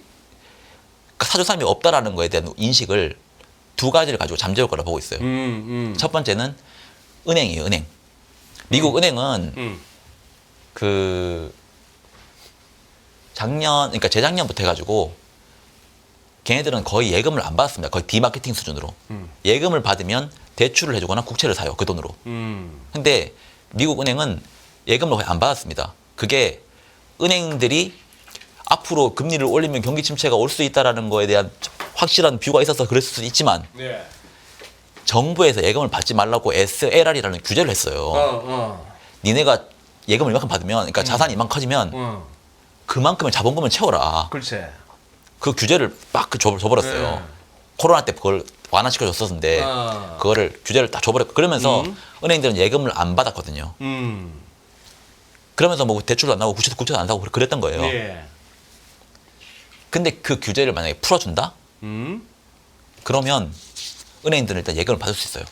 사조삼이 없다라는 거에 대한 인식을 두 가지를 가지고 잠재울 거라 보고 있어요. 첫 번째는 은행이에요. 은행. 미국 은행은 그 그러니까 재작년부터 해가지고 걔네들은 거의 예금을 안 받았습니다. 거의 디마케팅 수준으로. 예금을 받으면 대출을 해주거나 국채를 사요. 그 돈으로. 근데 미국 은행은 예금을 거의 안 받았습니다. 그게 은행들이 앞으로 금리를 올리면 경기 침체가 올 수 있다는 거에 대한 확실한 뷰가 있어서 그랬을 수도 있지만 네. 정부에서 예금을 받지 말라고 SLR이라는 규제를 했어요. 니네가 예금을 이만큼 받으면, 그러니까 자산이 이만큼 커지면 그만큼의 자본금을 채워라. 글쎄. 그 규제를 막 줘버렸어요. 네. 코로나 때 그걸 완화시켜줬었는데 그거를 규제를 다 줘버렸고 그러면서 은행들은 예금을 안 받았거든요. 그러면서 뭐 대출도 안 나오고 국채도 안 사고 그랬던 거예요. 예. 근데 그 규제를 만약에 풀어준다? 그러면 은행들은 일단 예금을 받을 수 있어요.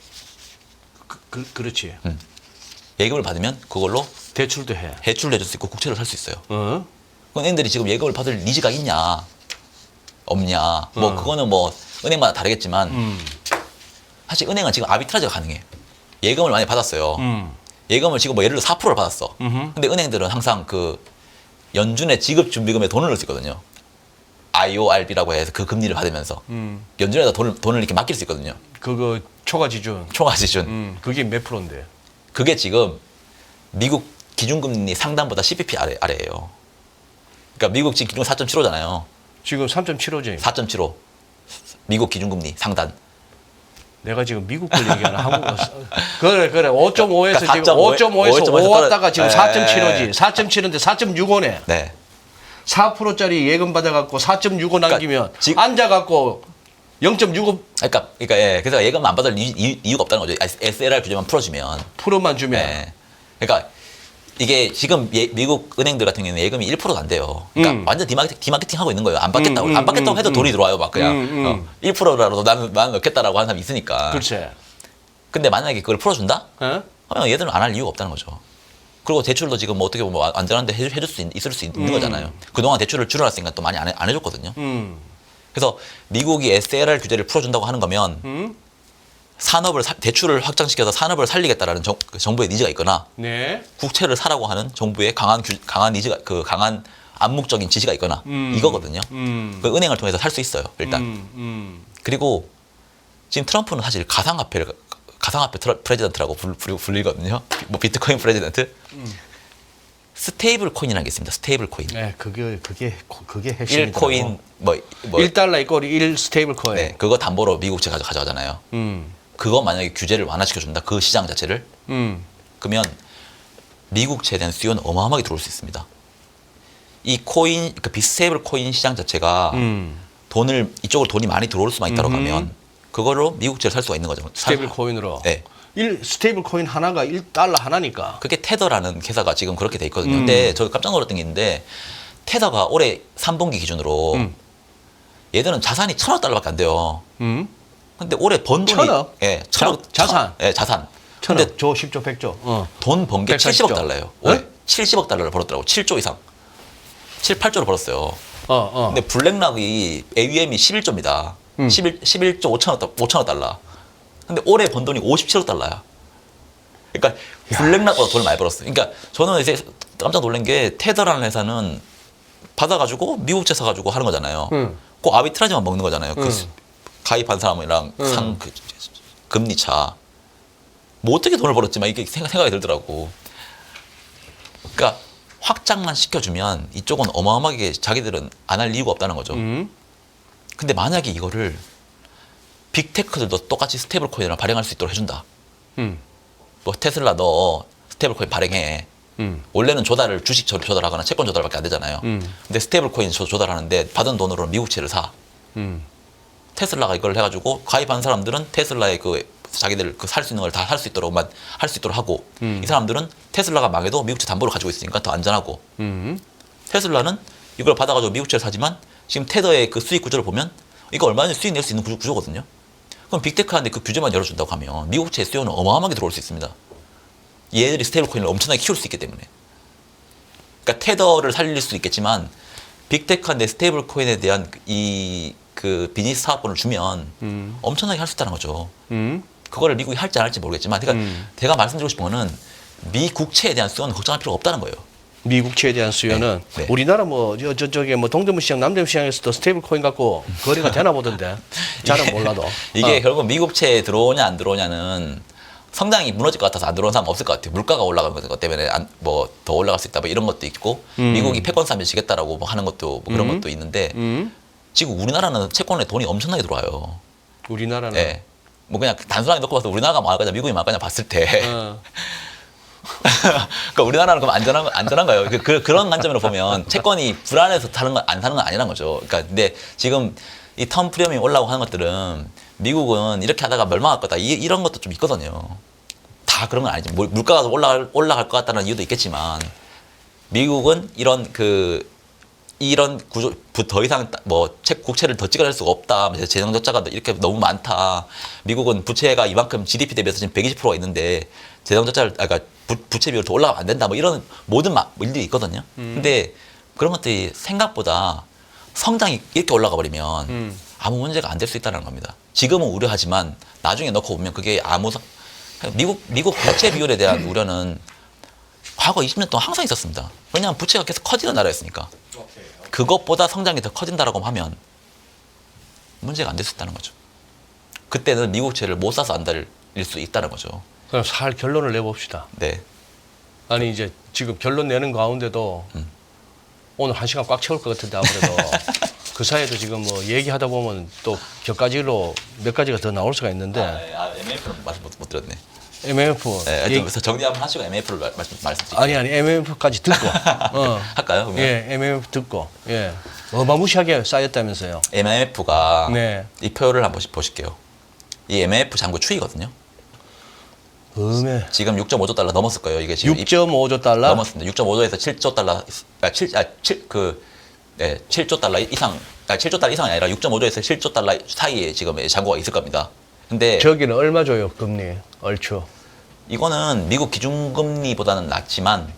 그렇지. 예금을 받으면 그걸로 대출도 해. 대출을 해줄 수 있고 국채를 살 수 있어요. 어? 은행들이 지금 예금을 받을 니즈가 있냐 없냐 뭐 그거는 뭐 은행마다 다르겠지만 사실 은행은 지금 아비트라지가 가능해. 예금을 많이 받았어요. 예금을 지금 뭐 예를 들어 4%를 받았어. 근데 은행들은 항상 그 연준의 지급준비금에 돈을 넣을 수 있거든요. IORB라고 해서 그 금리를 받으면서 연준에다 돈을 이렇게 맡길 수 있거든요. 그거 초과 지준. 초과 지준. 그게 몇 프로인데? 그게 지금 미국 기준금리 상단보다 CPP 아래예요. 그러니까 미국 지금 기준 4.75잖아요. 지금 3.75죠. 4.75. 미국 기준금리 상단. 내가 지금 미국 걸 얘기하나 한국 거. 그래 5.5에서 그러니까 지금 5.5에서 5 왔다가 지금 네. 4.75지. 4.7인데 4.65네. 네. 4%짜리 예금 받아갖고 4.65 남기면 지금- 앉아갖고 0.65 그러니까 예. 그래서 예금 안 받을 이유가 없다는 거죠. SLR 규제만 풀어주면. 프로만 주면 예. 그러니까 이게 지금 미국 은행들 같은 경우는 예금이 1%도 안 돼요. 그러니까 완전 디마케팅 하고 있는 거예요. 안 받겠다고. 안 받겠다고 해도 돈이 들어와요. 막 그냥 1%라도 나는 넣겠다라고 하는 사람이 있으니까. 그렇지. 근데 만약에 그걸 풀어준다? 어? 그러면 얘들은 안 할 이유가 없다는 거죠. 그리고 대출도 지금 뭐 어떻게 보면 안전한데 해줄 수 있을 수 있는 거잖아요. 그동안 대출을 줄여놨으니까 또 많이 안 해줬거든요. 그래서 미국이 SLR 규제를 풀어준다고 하는 거면 산업을 대출을 확장시켜서 산업을 살리겠다라는 정부의 니즈가 있거나 네. 국채를 사라고 하는 정부의 강한 니즈가 강한 암묵적인 지시가 있거나 이거거든요. 그 은행을 통해서 살 수 있어요. 일단. 그리고 지금 트럼프는 사실 가상화폐 프레지던트라고 불리거든요. 뭐 비트코인 프레지던트. 스테이블 코인이라는 게 있습니다. 스테이블 코인. 네, 그게 핵심이다. 1코인 뭐 1달러 이꼴 1 스테이블 코인. 네, 그거 담보로 미국채 가져가잖아요. 그거 만약에 규제를 완화시켜 준다. 그 시장 자체를. 그러면 미국채에 대한 수요는 어마어마하게 들어올 수 있습니다. 이 코인, 그 비스테이블 코인 시장 자체가 이쪽으로 돈이 많이 들어올 수만 있다고 하면 그걸로 미국채를 살 수가 있는 거죠. 스테이블 코인으로. 네. 스테이블 코인 하나가 1달러 하나니까. 그게 테더라는 회사가 지금 그렇게 돼 있거든요. 근데 저 깜짝 놀랐던 게 있는데 테더가 올해 3분기 기준으로 얘들은 자산이 1,000억 달러밖에 안 돼요. 근데 올해 번 돈이 1,000억? 예, 1,000억 자산? 예, 자산. 1,000억, 조 10조, 100조. 돈 번 게 180조. 70억 달러예요. 올해 네? 70억 달러를 벌었더라고. 7조 이상. 7, 8조를 벌었어요. 어. 근데 블랙락이 AUM이 11조입니다. 11조 5천억 달러. 근데 올해 번 돈이 57억 달러야. 그러니까 블랙락보다 돈을 많이 벌었어요. 그러니까 저는 이제 깜짝 놀란 게 테더라는 회사는 받아가지고 미국채 사가지고 하는 거잖아요. 그 아비트라지만 먹는 거잖아요. 그 가입한 사람이랑 그 금리 차. 뭐 어떻게 돈을 벌었지만 이게 생각이 들더라고. 그러니까 확장만 시켜주면 이쪽은 어마어마하게 자기들은 안 할 이유가 없다는 거죠. 근데 만약에 이거를 빅테크들도 똑같이 스테이블 코인을 발행할 수 있도록 해준다. 뭐 테슬라 너 스테이블 코인 발행해. 원래는 조달을 주식 조달하거나 채권 조달밖에 안 되잖아요. 근데 스테이블 코인 조달하는데 받은 돈으로 미국채를 사. 테슬라가 이걸 해가지고 가입한 사람들은 테슬라의 그 자기들 그 살 수 있는 걸 다 할 수 있도록만 할 수 있도록 하고 이 사람들은 테슬라가 망해도 미국채 담보를 가지고 있으니까 더 안전하고 테슬라는 이걸 받아가지고 미국채를 사지만 지금 테더의 그 수익 구조를 보면 이거 얼마든지 수익 낼 수 있는 구조거든요. 그럼 빅테크한테 그 규제만 열어준다고 하면 미국채 수요는 어마어마하게 들어올 수 있습니다. 얘들이 스테이블 코인을 엄청나게 키울 수 있기 때문에. 그러니까 테더를 살릴 수 있겠지만 빅테크한테 스테이블 코인에 대한 이 그 비즈니스 사업권을 주면 엄청나게 할 수 있다는 거죠. 그거를 미국이 할지 안 할지 모르겠지만, 그러니까 제가 말씀드리고 싶은 거는 미국채에 대한 수요는 걱정할 필요가 없다는 거예요. 미국채에 대한 수요는 네. 우리나라 뭐 저쪽에 뭐 동대문 시장, 남대문 시장에서도 스테이블 코인 갖고 거래가 되나 보던데. 잘은 몰라도. 이게 결국 미국채에 들어오냐 안 들어오냐는 성장이 무너질 것 같아서 안 들어오는 사람 없을 것 같아요. 물가가 올라가는 것 때문에 뭐 더 올라갈 수 있다 뭐 이런 것도 있고 미국이 패권 싸움에 지겠다라고 뭐 하는 것도 뭐 그런 것도 있는데 지금 우리나라는 채권에 돈이 엄청나게 들어와요. 우리나라는. 네. 뭐 그냥 단순하게 놓고 봐서 우리나라가 망할 거냐 미국이 망할 거냐 봤을 때 그러니까 우리나라는 그럼 안전한 거예요. 그런 관점으로 보면 채권이 불안해서 안 사는 건 아니란 거죠. 그러니까 근데 지금 이 텀 프리미엄이 올라오고 하는 것들은 미국은 이렇게 하다가 멸망할 거다 이런 것도 좀 있거든요. 다 그런 건 아니죠. 물가가 올라갈 것 같다는 이유도 있겠지만 미국은 이런 구조 더 이상 뭐 국채를 더 찍어낼 수가 없다. 재정 적자가 이렇게 너무 많다. 미국은 부채가 이만큼 GDP 대비해서 지금 120%가 있는데 재정 적자를 그러니까 부채 비율이 더 올라가면 안 된다. 뭐 이런 모든 일들이 있거든요. 근데 그런 것들이 생각보다 성장이 이렇게 올라가 버리면 아무 문제가 안 될 수 있다는 겁니다. 지금은 우려하지만 나중에 넣고 보면 그게 미국 부채 비율에 대한 우려는 과거 20년 동안 항상 있었습니다. 왜냐하면 부채가 계속 커지는 나라였으니까. 그것보다 성장이 더 커진다라고 하면 문제가 안 될 수 있다는 거죠. 그때는 미국채를 못 사서 안 달릴 수 있다는 거죠. 그럼 살 결론을 내봅시다. 네. 아니 이제 지금 결론 내는 가운데도 오늘 1시간 꽉 채울 것 같은데 아무래도 그 사이에도 지금 뭐 얘기하다 보면 또 격가지로 몇 가지가 더 나올 수가 있는데. MF는 말씀 못 들었네. MF. 네, 그래서 정리 한번 하시고 MF를 말씀드릴게요. 아니 MF까지 듣고. 할까요? 그러면? 예, MF 듣고. 예. 어마무시하게 쌓였다면서요. MF가 네. 이 표를 한번 보실게요. 이 MF 장고 추이거든요. 지금 6.5조 달러 넘었을 거예요. 이게 지금 6.5조 달러? 넘었습니다. 6.5조에서 7조 달러, 7조 달러 이상, 7조 달러 이상이 아니라 6.5조에서 7조 달러 사이에 지금 장고가 있을 겁니다. 근데 저기는 얼마 줘요, 금리? 얼추. 이거는 미국 기준금리보다는 낮지만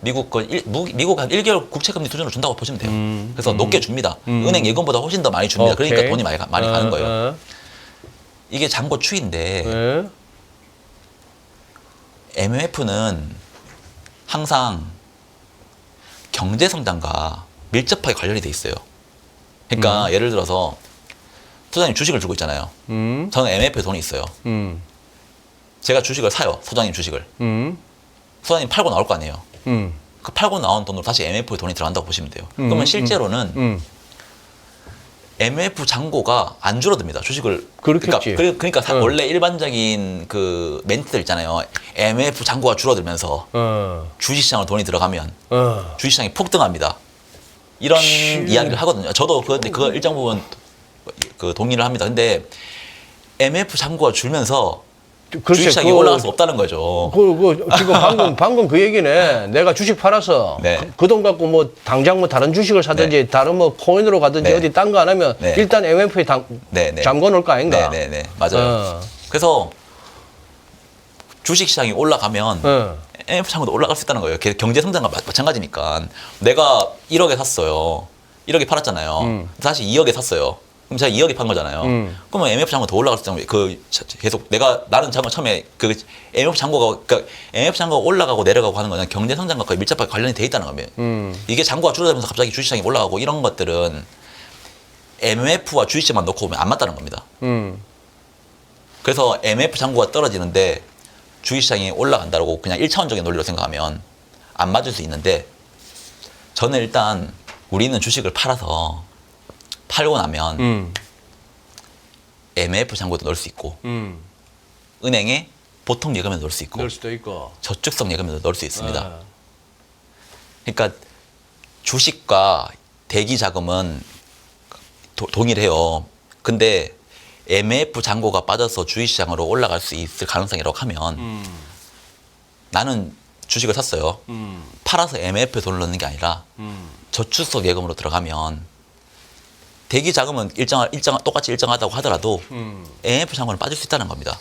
미국 한 1개월 국채금리 수준으로 준다고 보시면 돼요. 그래서 높게 줍니다. 은행 예금보다 훨씬 더 많이 줍니다. 오케이. 그러니까 돈이 많이 가는 거예요. 이게 장고 추이인데 예. MF는 항상 경제 성장과 밀접하게 관련이 돼 있어요. 그러니까 예를 들어서 소장님 주식을 들고 있잖아요. 저는 MF에 돈이 있어요. 제가 주식을 사요. 소장님 주식을. 소장님 팔고 나올 거 아니에요. 그 팔고 나온 돈으로 다시 MF에 돈이 들어간다고 보시면 돼요. 그러면 실제로는 MF 잔고가 안 줄어듭니다. 주식을. 그렇겠지. 그러니까 원래 일반적인 그 멘트들 있잖아요. MF 잔고가 줄어들면서 주식시장으로 돈이 들어가면 주식시장이 폭등합니다. 이런 이야기를 하거든요. 저도 그거 일정 부분 동의를 합니다. 근데 MF 잔고가 줄면서 주식시장이 올라갈 수 없다는 거죠. 지금 방금 그 얘기네. 내가 주식 팔아서 네. 그 돈 갖고 뭐 당장 뭐 다른 주식을 사든지 다른 뭐 코인으로 가든지 네. 어디 딴 거 안 하면 네. 일단 MF에 잠궈 놓을 거 아닌가? 네네네. 맞아요. 그래서 주식시장이 올라가면 MF 잔고도 올라갈 수 있다는 거예요. 경제 성장과 마찬가지니까. 내가 1억에 샀어요. 1억에 팔았잖아요. 다시 2억에 샀어요. 그럼 제가 2억에 판 거잖아요. 그러면 MF 잔고 더 올라갈 수 있는 계속 나는 잔고 처음에 그 MF 잔고가 그러니까 MF 잔고가 올라가고 내려가고 하는 거는 경제 성장과 거의 밀접하게 관련이 돼 있다는 겁니다. 이게 잔고가 줄어들면서 갑자기 주식시장이 올라가고 이런 것들은 MF와 주식시장만 놓고 보면 안 맞다는 겁니다. 그래서 MF 잔고가 떨어지는데 주식시장이 올라간다고 그냥 1차원적인 논리로 생각하면 안 맞을 수 있는데 저는 일단 우리는 주식을 팔고 나면 MF 잔고도 넣을 수 있고 은행에 보통 예금에 넣을 수 있고 넣을 수도 있고 저축성 예금에도 넣을 수 있습니다. 아. 그러니까 주식과 대기 자금은 동일해요. 근데 MF 잔고가 빠져서 주식시장으로 올라갈 수 있을 가능성이라고 하면 나는 주식을 샀어요. 팔아서 MF에 돈을 넣는 게 아니라 저축성 예금으로 들어가면 대기 자금은 똑같이 일정하다고 하더라도 MF 잔고는 빠질 수 있다는 겁니다.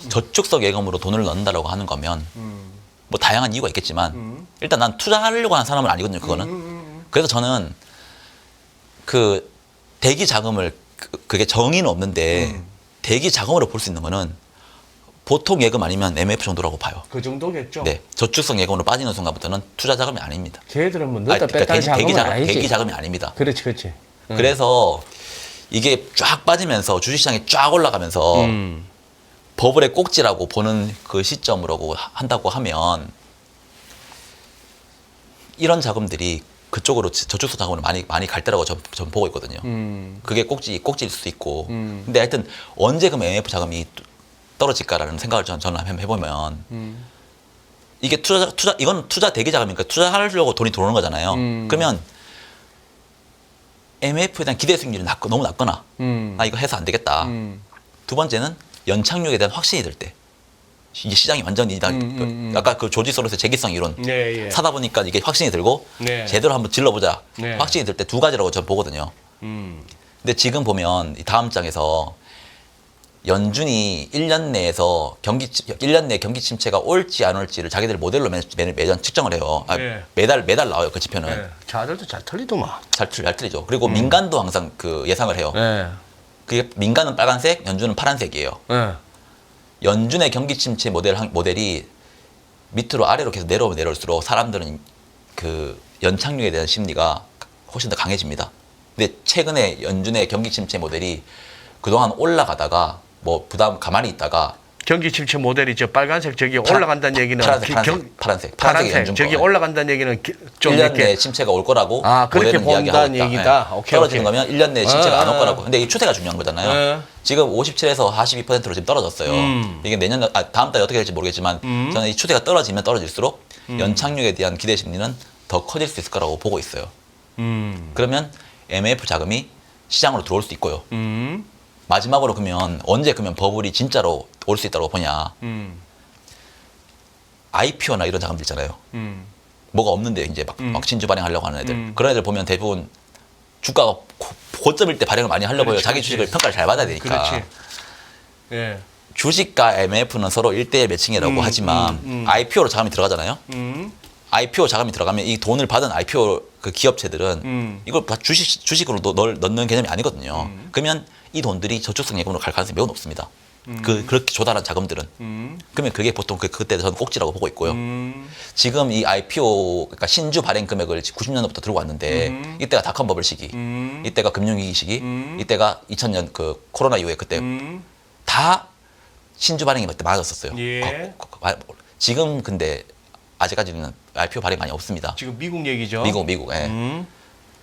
저축성 예금으로 돈을 넣는다라고 하는 거면 뭐 다양한 이유가 있겠지만 일단 난 투자하려고 하는 사람은 아니거든요. 그거는. 그래서 저는 그 대기 자금을 그게 정의는 없는데 대기 자금으로 볼 수 있는 거는 보통 예금 아니면 MF 정도라고 봐요. 그 정도겠죠. 네, 저축성 예금으로 빠지는 순간부터는 투자 자금이 아닙니다. 걔들은 뭐 넣었다 뺐다 그러니까 자금은 아니지. 대기 자금이 아닙니다. 그렇지, 그렇지. 그래서 이게 쫙 빠지면서 주식시장이 쫙 올라가면서 버블의 꼭지라고 보는 그 시점으로 한다고 하면 이런 자금들이 그쪽으로 저축성 자금으로 많이 갈 때라고 전 보고 있거든요. 그게 꼭지일 수도 있고. 근데 하여튼 언제 그럼 MF 자금이 떨어질까라는 생각을 저는 한번 해보면 이게 이건 투자 대기 자금이니까 투자하려고 돈이 들어오는 거잖아요. 그러면 MF에 대한 기대 수익률이 너무 낮거나 나 이거 해서 안 되겠다. 두 번째는 연착륙에 대한 확신이 들 때. 이게 시장이 완전히 아까 그 조지 소로스의 재기성 이론 네, 예. 사다 보니까 이게 확신이 들고 네. 제대로 한번 질러보자 네. 확신이 들 때 두 가지라고 저는 보거든요. 근데 지금 보면 이 다음 장에서 연준이 1년 내 경기 침체가 올지 안 올지를 자기들 모델로 매년 측정을 해요. 네. 매달 나와요 그 지표는. 네. 자들도 잘 틀리더만. 잘 틀리죠. 그리고 민간도 항상 그 예상을 해요. 네. 그게 민간은 빨간색, 연준은 파란색이에요. 네. 연준의 경기 침체 모델이 밑으로 아래로 계속 내려오면 내려올수록 사람들은 그 연착륙에 대한 심리가 훨씬 더 강해집니다. 근데 최근에 연준의 경기 침체 모델이 그동안 올라가다가 뭐 부담 가만히 있다가 경기 침체 모델이 저 빨간색 저기 올라간다는 얘기는 파란색 파란색 저기 올라간다는 얘기는 좀 1년 이렇게 내에 침체가 올 거라고 그렇게 모델은 이야기하고 본다는 있다. 얘기다. 네. 오케이, 떨어지는 오케이. 거면 1년 내에 침체가 안 올 거라고. 근데 이 추세가 중요한 거잖아요. 네. 지금 57에서 42%로 지금 떨어졌어요. 이게 다음 달에 어떻게 될지 모르겠지만 저는 이 추세가 떨어지면 떨어질수록 연착륙에 대한 기대 심리는 더 커질 수 있을 거라고 보고 있어요. 그러면 MF 자금이 시장으로 들어올 수 있고요. 마지막으로 그러면 언제 버블이 진짜로 올 수 있다고 보냐. IPO나 이런 자금들 있잖아요. 뭐가 없는데 이제 막 진주 발행하려고 하는 애들. 그런 애들 보면 대부분 주가가 고점일 때 발행을 많이 하려고 해요. 자기 주식을 평가를 잘 받아야 되니까. 그렇지. 예. 주식과 MF는 서로 1대1 매칭이라고 하지만 IPO로 자금이 들어가잖아요. IPO 자금이 들어가면 이 돈을 받은 IPO 그 기업체들은 이걸 다 주식으로 넣는 개념이 아니거든요. 그러면 이 돈들이 저축성 예금으로 갈 가능성이 매우 높습니다. 그렇게 조달한 자금들은. 그러면 그게 보통 그때 저는 꼭지라고 보고 있고요. 지금 이 IPO, 그러니까 신주 발행 금액을 90년부터 들고 왔는데 이때가 닷컴 버블 시기, 이때가 금융위기 시기, 이때가 2000년 그 코로나 이후에 그때 다 신주 발행이 그때 많아졌었어요. 예. 지금 근데 아직까지는 IPO 발행 많이 없습니다. 지금 미국 얘기죠. 미국. 예.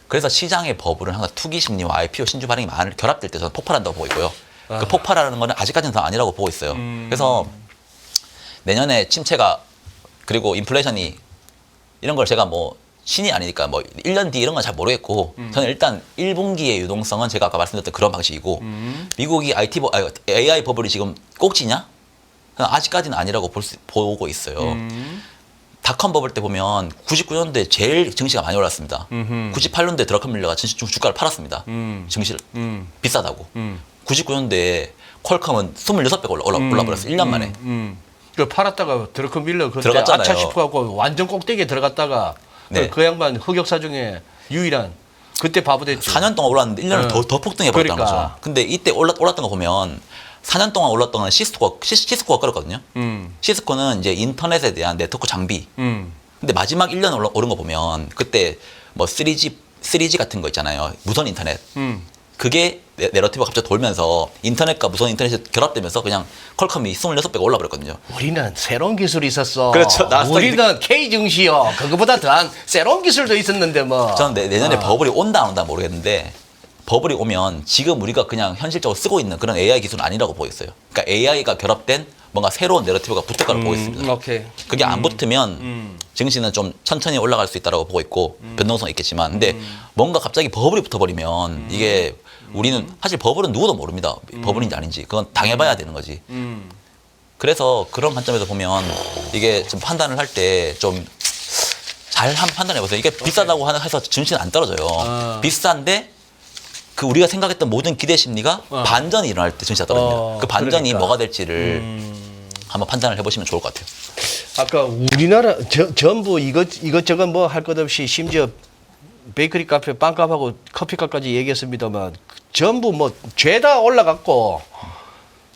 그래서 시장의 버블은 항상 투기 심리와 IPO 신주 발행이 결합될 때 저는 폭발한다고 보고 있고요. 그 폭발하는 거는 아직까지는 더 아니라고 보고 있어요. 그래서 내년에 침체가 그리고 인플레이션이 이런 걸 제가 뭐 신이 아니니까 뭐 1년 뒤 이런 건 잘 모르겠고 저는 일단 1분기의 유동성은 제가 아까 말씀드렸던 그런 방식이고 미국이 AI 버블이 지금 꼭지냐? 아직까지는 아니라고 보고 있어요. 닷컴 버블 때 보면 99년도에 제일 증시가 많이 올랐습니다. 98년도에 드라컴 밀러가 주가를 팔았습니다. 증시를 비싸다고. 99년도에 퀄컴은 26배 올라버렸어요. 1년 만에. 그 팔았다가 드러큰 밀러 그때 들어갔잖아요. 아차 싶어갖고 완전 꼭대기에 들어갔다가 네. 그 양반 흑역사 중에 유일한 그때 바보 됐죠. 4년 동안 올랐는데 1년을 더 폭등해 버렸다는 그러니까. 거죠. 근데 이때 올랐던 거 보면 4년 동안 올랐던 건 시스코가 끌었거든요. 시스코는 이제 인터넷에 대한 네트워크 장비. 근데 마지막 1년 오른 거 보면 그때 뭐 3G 같은 거 있잖아요. 무선 인터넷. 그게 내러티브가 갑자기 돌면서 인터넷과 무선 인터넷이 결합되면서 그냥 퀄컴이 26배가 올라버렸거든요. 우리는 새로운 기술이 있었어. 그렇죠. 우리는 K 증시요. 그거보다 더한 새로운 기술도 있었는데 뭐. 저는 내년에 버블이 온다 안 온다 모르겠는데 버블이 오면 지금 우리가 그냥 현실적으로 쓰고 있는 그런 AI 기술은 아니라고 보고 있어요. 그러니까 AI가 결합된 뭔가 새로운 내러티브가 붙을 거라고 보고 있습니다. 오케이. 그게 안 붙으면 증시는 좀 천천히 올라갈 수 있다고 보고 있고 변동성이 있겠지만 근데 뭔가 갑자기 버블이 붙어버리면 이게 우리는 사실 버블은 누구도 모릅니다. 버블인지 아닌지 그건 당해봐야 되는 거지. 그래서 그런 관점에서 보면 이게 좀 판단을 할 때 좀 잘 한번 판단해 보세요. 이게 비싸다고 해서 증시는 안 떨어져요. 비싼데 그 우리가 생각했던 모든 기대 심리가 반전이 일어날 때 증시가 떨어집니다. 그 반전이 그러니까. 뭐가 될지를 한번 판단을 해보시면 좋을 것 같아요. 아까 우리나라 전부 이것저것 뭐 할 것 없이 심지어 베이커리 카페, 빵값하고 커피값까지 얘기했습니다만 전부 뭐 죄다 올라갔고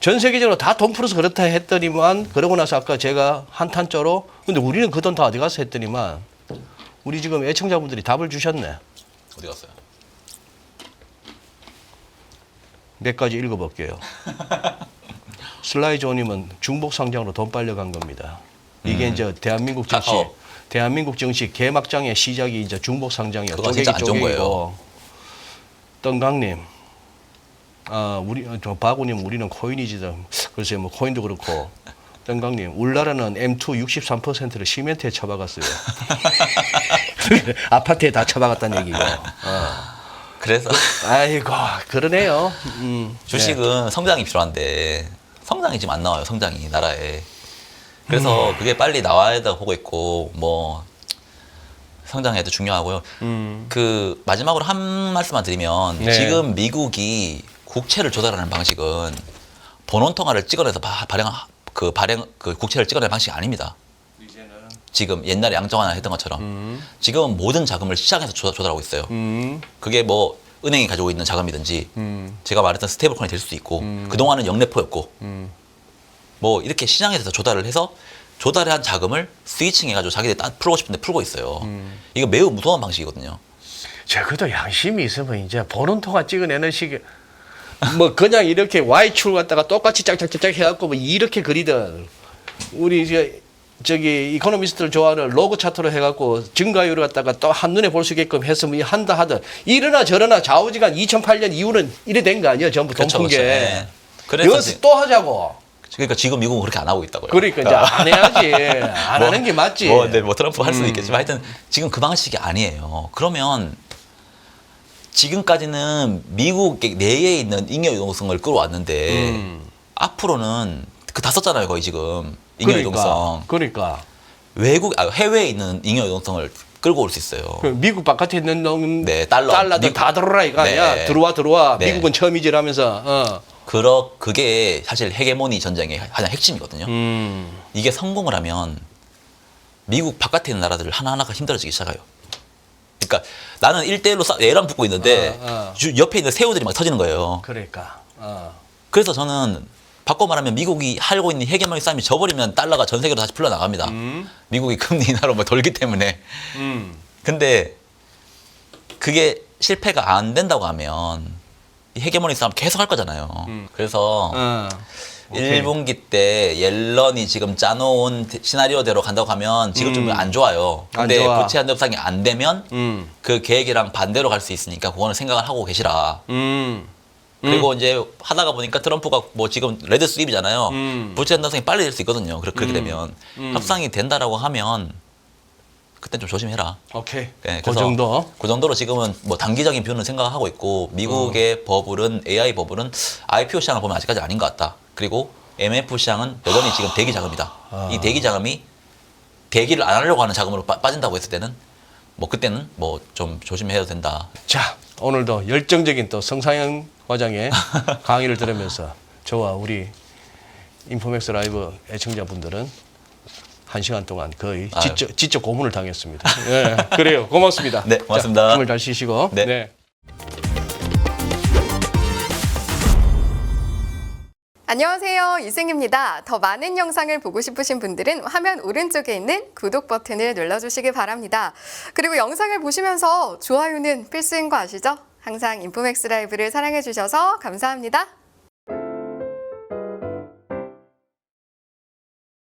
전 세계적으로 다 돈 풀어서 그렇다 했더니만 그러고 나서 아까 제가 한탄조로 근데 우리는 그 돈 다 어디 갔어 했더니만 우리 지금 애청자분들이 답을 주셨네. 어디 갔어요? 몇 가지 읽어볼게요. 슬라이조님은 중복 상장으로 돈 빨려간 겁니다. 이게 이제 대한민국 증시, 대한민국 증시 개막장의 시작이 이제 중복 상장이요. 그건 진짜 안 좋은 거예요. 덩강님, 저 바구님 우리는 코인이지. 글쎄 뭐 코인도 그렇고. 덩강님, 울나라는 M2 63%를 시멘트에 처박았어요. 아파트에 다 처박았다는 얘기고. 그래서 아이고 그러네요. 주식은 성장이 필요한데 성장이 지금 안 나와요. 성장이 나라에. 그래서 그게 빨리 나와야 된다고 보고 있고 뭐 성장해도 중요하고요. 그 마지막으로 한 말씀만 드리면 네. 지금 미국이 국채를 조달하는 방식은 본원통화를 찍어내서 그 국채를 찍어내는 방식이 아닙니다. 지금 옛날에 양정화나 했던 것처럼 지금은 모든 자금을 시장에서 조달하고 있어요. 그게 뭐 은행이 가지고 있는 자금이든지 제가 말했던 스테이블코인이 될 수도 있고 그동안은 영래포였고 뭐 이렇게 시장에서 조달을 해서 조달한 자금을 스위칭해가지고 자기들이 풀고 싶은데 풀고 있어요. 이거 매우 무서운 방식이거든요. 적어도 양심이 있으면 이제 번원통화 찍어내는 식이 뭐 그냥 이렇게 Y축 갖다가 똑같이 짝짝짝짝 해갖고 뭐 이렇게 그리든 우리 이제 저기 이코노미스트를 좋아하는 로그 차트로 해갖고 증가율을 갖다가 또 한눈에 볼 수 있게끔 했으면 한다 하든 이러나 저러나 좌우지간 2008년 이후는 이래 된 거 아니에요? 전부 돈 푼 게. 네. 그래서 여기서 또 하자고. 그러니까 지금 미국은 그렇게 안 하고 있다고요. 그러니까 이제 안 해야지. 안 하는 게 맞지. 뭐 트럼프 할 수도 있겠지만 하여튼 지금 그 방식이 아니에요. 그러면 지금까지는 미국 내에 있는 잉여 유동성을 끌어왔는데 앞으로는 그 다 썼잖아요. 거의 지금 잉여 유동성. 그러니까. 해외에 있는 잉여 유동성을 끌고 올 수 있어요. 그 미국 바깥에 있는 놈 네, 달러들 다 들어라 이거 아니야. 네. 들어와. 네. 미국은 처음이지라면서. 그게 사실 헤게모니 전쟁의 가장 핵심이거든요. 이게 성공을 하면 미국 바깥에 있는 나라들 하나하나가 힘들어지기 시작해요. 그러니까 나는 1대1로 애랑 붙고 있는데 옆에 있는 새우들이 막 터지는 거예요. 그러니까. 그래서 저는 바꿔 말하면 미국이 하고 있는 헤게모니 싸움이 져버리면 달러가 전 세계로 다시 풀려나갑니다. 미국이 금리 인하로 뭐 돌기 때문에. 근데 그게 실패가 안 된다고 하면 이 헤게모니 싸움 계속 할 거잖아요. 그래서 1분기 때 옐런이 지금 짜놓은 시나리오대로 간다고 하면 지금 좀 안 좋아요. 근데 부채 한도 협상이 안 되면 그 계획이랑 반대로 갈 수 있으니까 그거는 생각을 하고 계시라. 그리고 이제 하다가 보니까 트럼프가 뭐 지금 레드 스윕이잖아요. 부채 한도 협상이 빨리 될 수 있거든요. 그렇게 되면 협상이 된다라고 하면 그때 좀 조심해라. 오케이. 네, 그 정도. 그 정도로 지금은 뭐 단기적인 뷰는 생각하고 있고 미국의 버블은 AI 버블은 IPO 시장을 보면 아직까지 아닌 것 같다. 그리고 MF 시장은 여전히 지금 대기 자금이다. 이 대기 자금이 대기를 안 하려고 하는 자금으로 빠진다고 했을 때는 뭐 그때는 뭐 좀 조심해야 된다. 자, 오늘도 열정적인 또 성상현 과장의 강의를 들으면서 저와 우리 인포맥스 라이브 애청자분들은 1시간 동안 거의 지적 고문을 당했습니다. 네, 그래요. 고맙습니다. 네, 고맙습니다. 자, 숨을 잘 쉬시고. 네. 네. 안녕하세요. 이승입니다. 더 많은 영상을 보고 싶으신 분들은 화면 오른쪽에 있는 구독 버튼을 눌러주시기 바랍니다. 그리고 영상을 보시면서 좋아요는 필수인 거 아시죠? 항상 인포맥스 라이브를 사랑해주셔서 감사합니다.